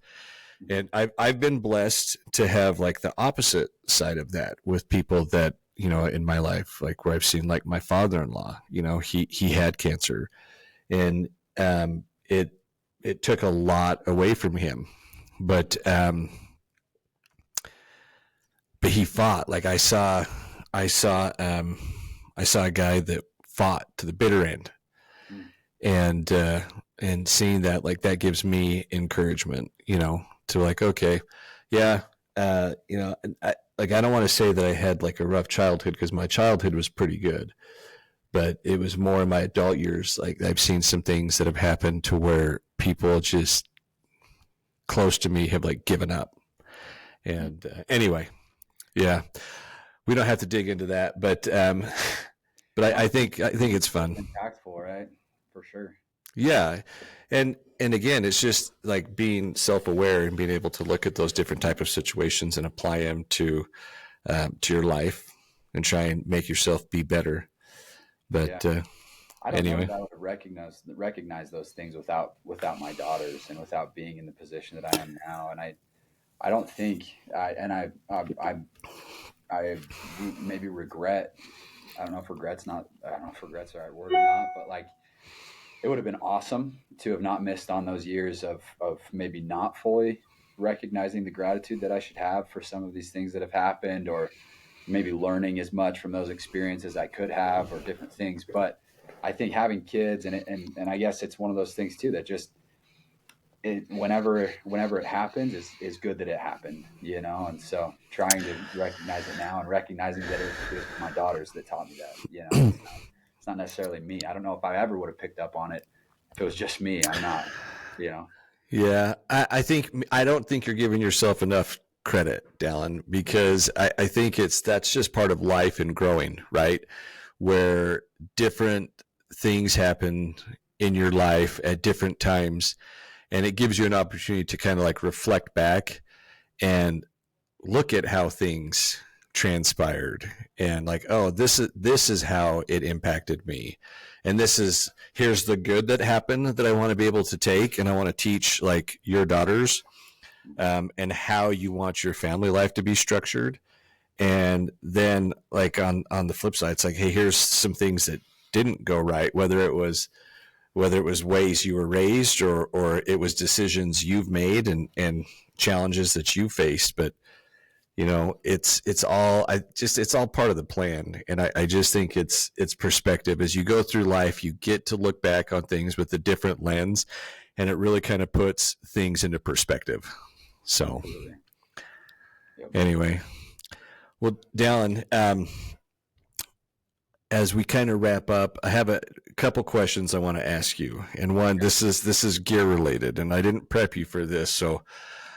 And I've been blessed to have, like, the opposite side of that with people that, in my life, like, where I've seen, like, my father-in-law, he had cancer, and it took a lot away from him, but he fought. Like, I saw a guy that fought to the bitter end, and seeing that, like, that gives me encouragement, to, like, okay, yeah, and I don't want to say that I had, like, a rough childhood, because my childhood was pretty good, but it was more in my adult years. Like, I've seen some things that have happened to where people just close to me have, like, given up. And anyway, yeah, we don't have to dig into that, but I think it's fun. Impactful, right? For sure. Yeah. And again, it's just, like, being self-aware and being able to look at those different type of situations and apply them to your life and try and make yourself be better. But yeah. I don't anyway, know that I would recognize those things without my daughters, and without being in the position that I am now. And I don't think I maybe regret I don't know if regret's the right word or not, but like it would have been awesome to have not missed on those years of maybe not fully recognizing the gratitude that I should have for some of these things that have happened, or maybe learning as much from those experiences I could have, or different things. But I think having kids and I guess it's one of those things too, that just whenever it happens is good that it happened, you know? And so trying to recognize it now and recognizing that it was my daughters that taught me that, you know, it's not necessarily me. I don't know if I ever would have picked up on it if it was just me. I'm not, you know? Yeah. I don't think you're giving yourself enough credit, Dallin, because I think that's just part of life and growing, right? Where different things happen in your life at different times, and it gives you an opportunity to kind of like reflect back and look at how things transpired, and like, oh, this is how it impacted me, and here's the good that happened that I want to be able to take, and I want to teach like your daughters, and how you want your family life to be structured. And then like on the flip side, it's like, hey, here's some things that didn't go right, whether it was ways you were raised, or it was decisions you've made and challenges that you faced. But you know, it's all part of the plan. And I just think it's perspective. As you go through life, you get to look back on things with a different lens, and it really kind of puts things into perspective. So anyway, well, Dallin, as we kind of wrap up, I have a couple questions I want to ask you. And one, this is gear related, and I didn't prep you for this, so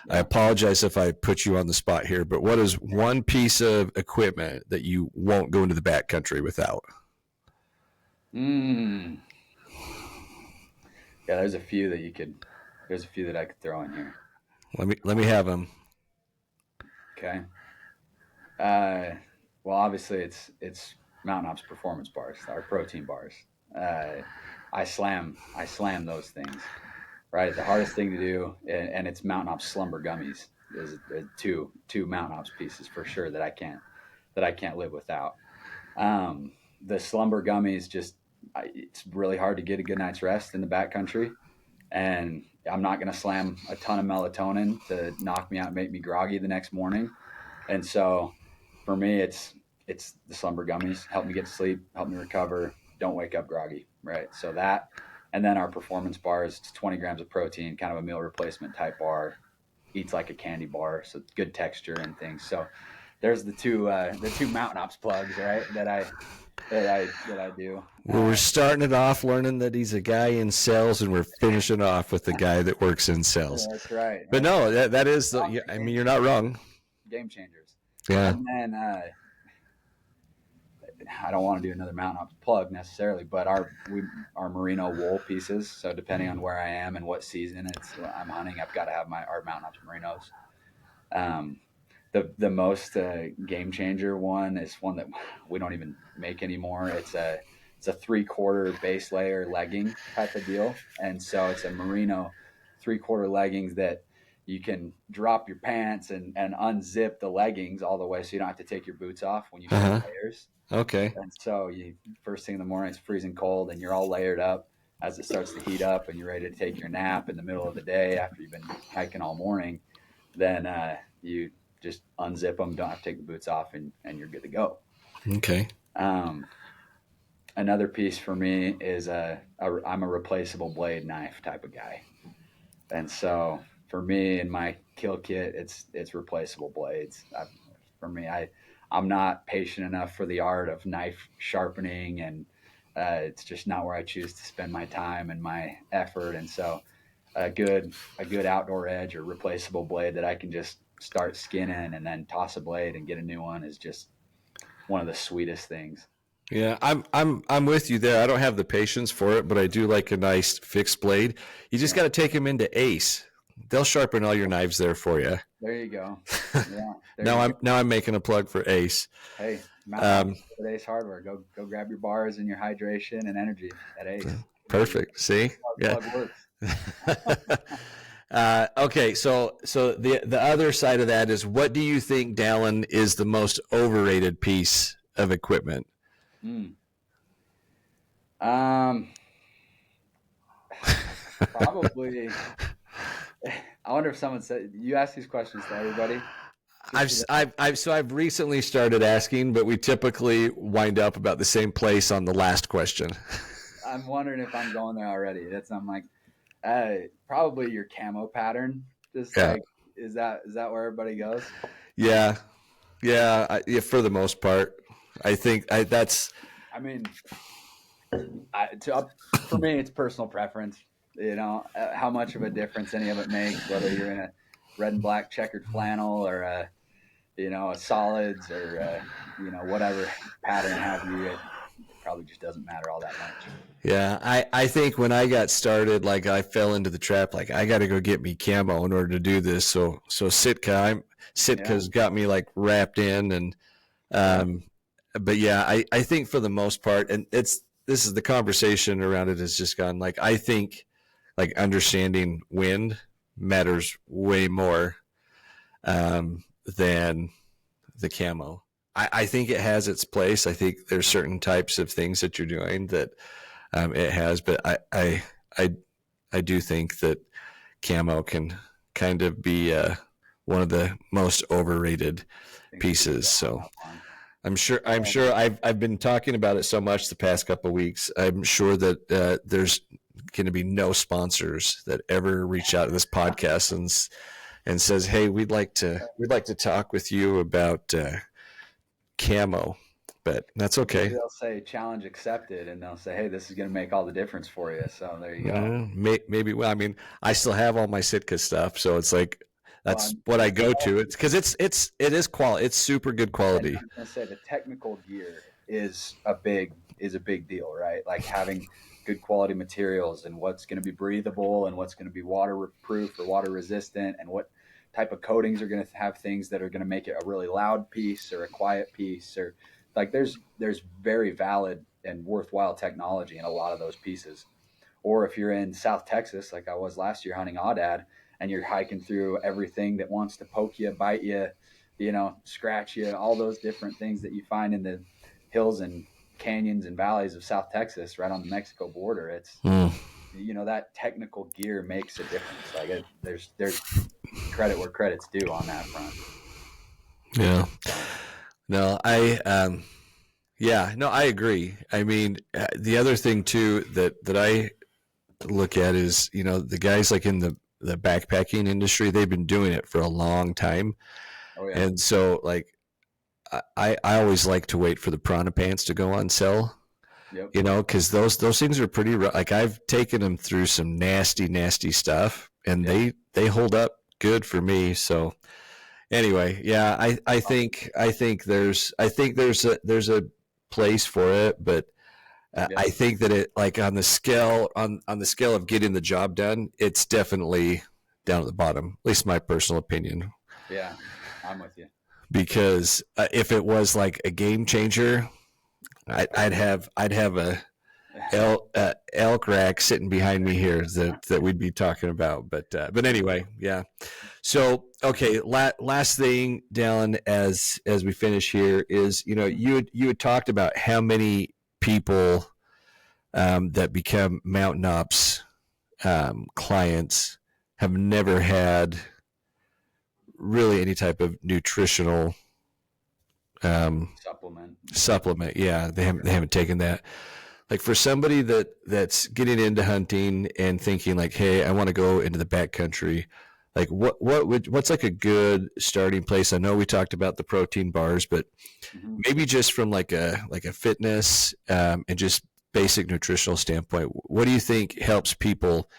I apologize if I put you on the spot here, but what is one piece of equipment that you won't go into the backcountry without? Yeah, there's a few that I could throw in here. Let me have them. Okay. Well, obviously it's Mountain Ops performance bars, our protein bars. I slam those things, right? The hardest thing to do, and it's Mountain Ops slumber gummies. There's two Mountain Ops pieces for sure that I can't live without. The slumber gummies, it's really hard to get a good night's rest in the backcountry, and I'm not going to slam a ton of melatonin to knock me out and make me groggy the next morning. And so for me, it's the slumber gummies, help me get to sleep, help me recover, don't wake up groggy, right? So that, and then our performance bars, it's 20 grams of protein, kind of a meal replacement type bar, eats like a candy bar, so good texture and things. So there's the two Mountain Ops plugs, right, that I do. Well, we're starting it off learning that he's a guy in sales, and we're finishing off with the guy that works in sales. Yeah, that's right. But no, that is I mean, you're not wrong. Game changers. Yeah. And then I don't want to do another Mountain Ops plug necessarily, but our merino wool pieces. So depending on where I am and what season I'm hunting, I've got to have our Mountain Ops merinos. The most game changer one is one that we don't even make anymore. It's a 3/4 base layer legging type of deal, and so it's a merino 3/4 leggings that you can drop your pants and unzip the leggings all the way, so you don't have to take your boots off when you get layers. Okay. And so first thing in the morning, it's freezing cold, and you're all layered up as it starts to heat up, and you're ready to take your nap in the middle of the day after you've been hiking all morning. Then you just unzip them, don't have to take the boots off, and you're good to go. Okay. Another piece for me is I'm a replaceable blade knife type of guy. And so for me in my kill kit, it's replaceable blades. I'm not patient enough for the art of knife sharpening, and it's just not where I choose to spend my time and my effort. And so a good outdoor edge or replaceable blade that I can just start skinning and then toss a blade and get a new one is just one of the sweetest things. Yeah, I'm with you there. I don't have the patience for it, but I do like a nice fixed blade. You just got to take them into Ace. They'll sharpen all your knives there for you. There you go. Yeah. Now I'm making a plug for Ace. Hey, Ace Hardware. Go grab your bars and your hydration and energy at Ace. Perfect. See? Plug works. Okay, so the other side of that is, what do you think, Dallin, is the most overrated piece of equipment? Mm. Probably. I wonder if someone said you ask these questions to everybody. I've recently started asking, but we typically wind up about the same place on the last question. I'm wondering if I'm going there already. I'm like, probably your camo pattern. Just Yeah. like, is that where everybody goes? Yeah. Yeah. Yeah, for the most part, I think that's. I mean, for me, it's personal preference. How much of a difference any of it makes, whether you're in a red and black checkered flannel or a solids or whatever pattern have you. It probably just doesn't matter all that much. Yeah, I think when I got started, like I fell into the trap, like I got to go get me camo in order to do this. So Sitka's got me like wrapped in, and but yeah, I think for the most part, and this is the conversation around it has just gone like I think like understanding wind matters way more than the camo. I think it has its place. I think there's certain types of things that you're doing that it has, but I do think that camo can kind of be one of the most overrated pieces. So I'm sure I've been talking about it so much the past couple of weeks. I'm sure that there's going to be no sponsors that ever reach out to this podcast and says, "Hey, we'd like to talk with you about camo." But that's okay. Maybe they'll say challenge accepted, and they'll say, "Hey, this is going to make all the difference for you." So there you go. Maybe. Well, I mean, I still have all my Sitka stuff, so it's like that's what I go to. It's because it is quality. It's super good quality. I'm going to say the technical gear is a big deal, right? Like having good quality materials and what's going to be breathable and what's going to be waterproof or water resistant, and what type of coatings are going to have things that are going to make it a really loud piece or a quiet piece, or like there's very valid and worthwhile technology in a lot of those pieces. Or if you're in South Texas, like I was last year hunting Aoudad, and you're hiking through everything that wants to poke you, bite you, scratch you, all those different things that you find in the hills and canyons and valleys of South Texas, right on the Mexico border. It's that technical gear makes a difference. Like there's credit where credit's due on that front. Yeah. No, I agree. I mean, the other thing too that I look at is, the guys like in the backpacking industry, they've been doing it for a long time. Oh, yeah. And so like, I always like to wait for the Prana pants to go on sale, cause those things are pretty rough. Like I've taken them through some nasty stuff, and they hold up good for me. So anyway, yeah, I think there's a place for it, but I think that it, like on the scale of getting the job done, it's definitely down at the bottom. At least my personal opinion. Yeah, I'm with you. Because if it was like a game changer, I'd have a elk rack sitting behind me here that we'd be talking about. But anyway, yeah. So okay, last thing, Dallin, as we finish here is, you had talked about how many people that become Mountain Ops clients have never had really any type of nutritional supplement. Yeah, they haven't taken that. Like for somebody that's getting into hunting and thinking like, hey, I want to go into the backcountry, like what's like a good starting place? I know we talked about the protein bars, but maybe just from like a fitness and just basic nutritional standpoint, what do you think helps people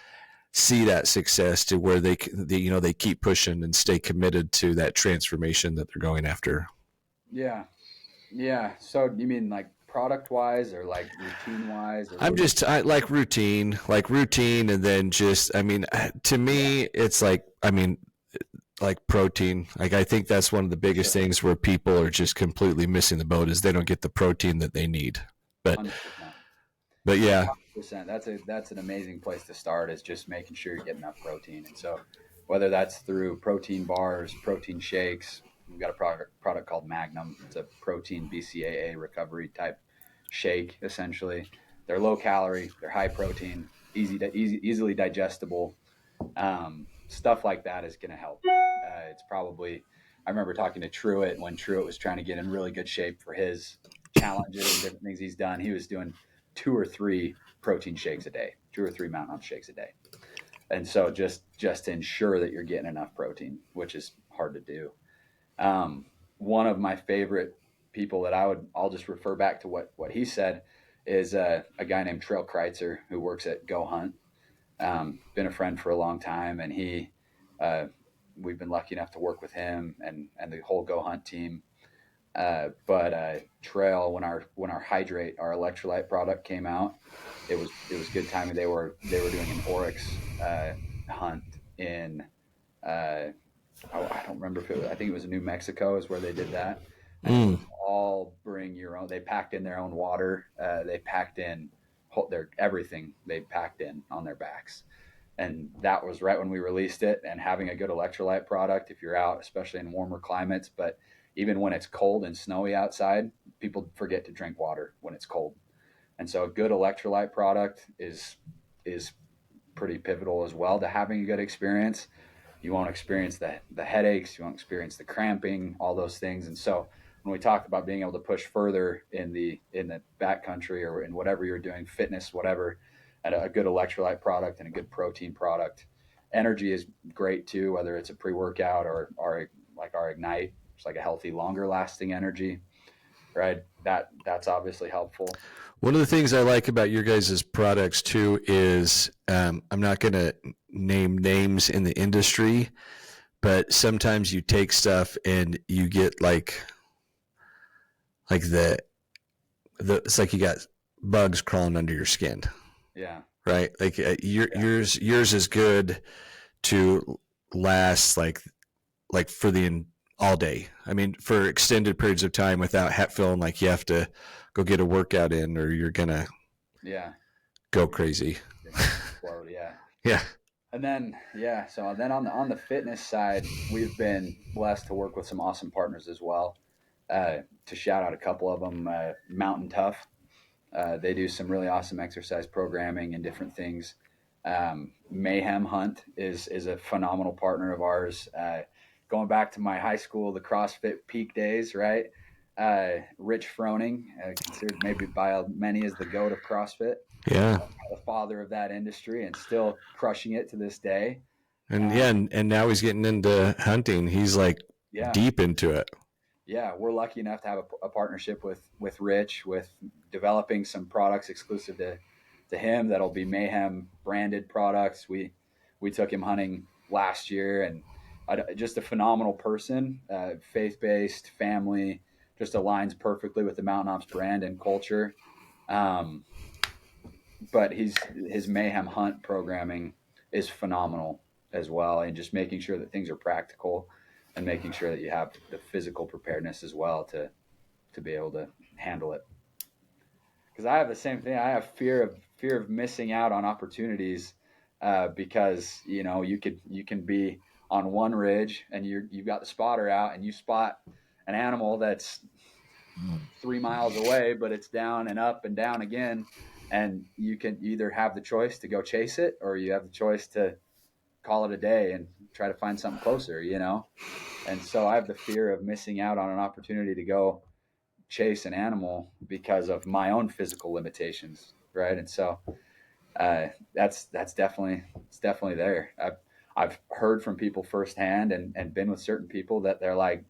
see that success to where they keep pushing and stay committed to that transformation that they're going after? Yeah. So you mean like product wise or like routine wise? I like routine, and then just, I mean, to me, it's like, I mean, like protein. Like I think that's one of the biggest things where people are just completely missing the boat is they don't get the protein that they need. But 100%. But yeah, 100%. That's an amazing place to start, is just making sure you're getting enough protein. And so whether that's through protein bars, protein shakes, we've got a product called Magnum. It's a protein BCAA recovery type shake. Essentially, they're low calorie, they're high protein, easily digestible. Stuff like that is going to help. It's probably, I remember talking to Truett when Truett was trying to get in really good shape for his challenges and different things he's done. He was doing 2 or 3 protein shakes a day, 2 or 3 Mountain Ops shakes a day. And so just to ensure that you're getting enough protein, which is hard to do. One of my favorite people that I'll just refer back to what he said is a guy named Trail Kreitzer who works at Go Hunt. Been a friend for a long time, and we've been lucky enough to work with him and the whole Go Hunt team. But Trail, when our Hydrate, our electrolyte product came out, it was good timing. They were doing an Oryx hunt in I don't remember if I think it was New Mexico is where they did that. And all bring your own. They packed in their own water. They packed in everything. They packed in on their backs. And that was right when we released it, and having a good electrolyte product if you're out, especially in warmer climates. But even when it's cold and snowy outside, people forget to drink water when it's cold. And so a good electrolyte product is pretty pivotal as well to having a good experience. You won't experience the headaches, you won't experience the cramping, all those things. And so when we talk about being able to push further in the backcountry or in whatever you're doing, fitness, whatever, and a good electrolyte product and a good protein product. Energy is great too, whether it's a pre-workout or like our Ignite, it's like a healthy, longer lasting energy, right? That's obviously helpful. One of the things I like about your guys' products too is I'm not going to name names in the industry, but sometimes you take stuff and you get like the it's like you got bugs crawling under your skin. Yeah. Right. Like yours is good to last like for all day. I mean, for extended periods of time without feeling like you have to go get a workout in or you're gonna go crazy. Explode, yeah. Yeah. And then so then on the fitness side, we've been blessed to work with some awesome partners as well. To shout out a couple of them, Mountain Tough. They do some really awesome exercise programming and different things. Mayhem Hunt is a phenomenal partner of ours. Going back to my high school, the CrossFit peak days, right? Rich Froning, considered maybe by many as the GOAT of CrossFit. Yeah. The father of that industry and still crushing it to this day. And and now he's getting into hunting. He's like deep into it. Yeah, we're lucky enough to have a partnership with Rich, with developing some products exclusive to him that'll be Mayhem branded products. We took him hunting last year, and just a phenomenal person, faith-based, family, just aligns perfectly with the Mountain Ops brand and culture. But his Mayhem Hunt programming is phenomenal as well, and just making sure that things are practical and making sure that you have the physical preparedness as well to be able to handle it. Because I have the same thing. I have fear of missing out on opportunities because you can be on one ridge and you've got the spotter out and you spot an animal that's 3 miles away, but it's down and up and down again, and you can either have the choice to go chase it or you have the choice to call it a day and try to find something closer, And so I have the fear of missing out on an opportunity to go chase an animal because of my own physical limitations, right? And so that's definitely there. I've heard from people firsthand and been with certain people that they're like,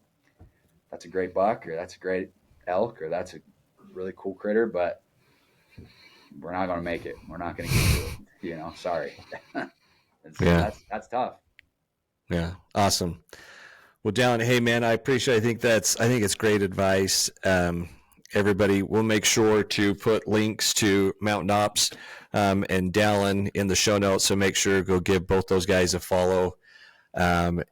that's a great buck, or that's a great elk, or that's a really cool critter, but we're not going to make it. We're not going to get to it, sorry. And so that's tough. Yeah. Awesome. Well, Dallin, hey man, I appreciate it. I think it's great advice. Everybody, we'll make sure to put links to Mountain Ops and Dallin in the show notes. So make sure go give both those guys a follow. And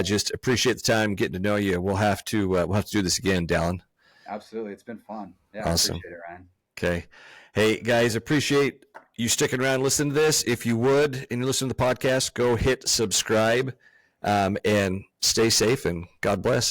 just appreciate the time getting to know you. We'll have to do this again, Dallin. Absolutely. It's been fun. Yeah. Awesome. I appreciate it, Ryan. Okay. Hey guys, appreciate you sticking around, listening to this. If you would, and you listen to the podcast, go hit subscribe, and stay safe and God bless.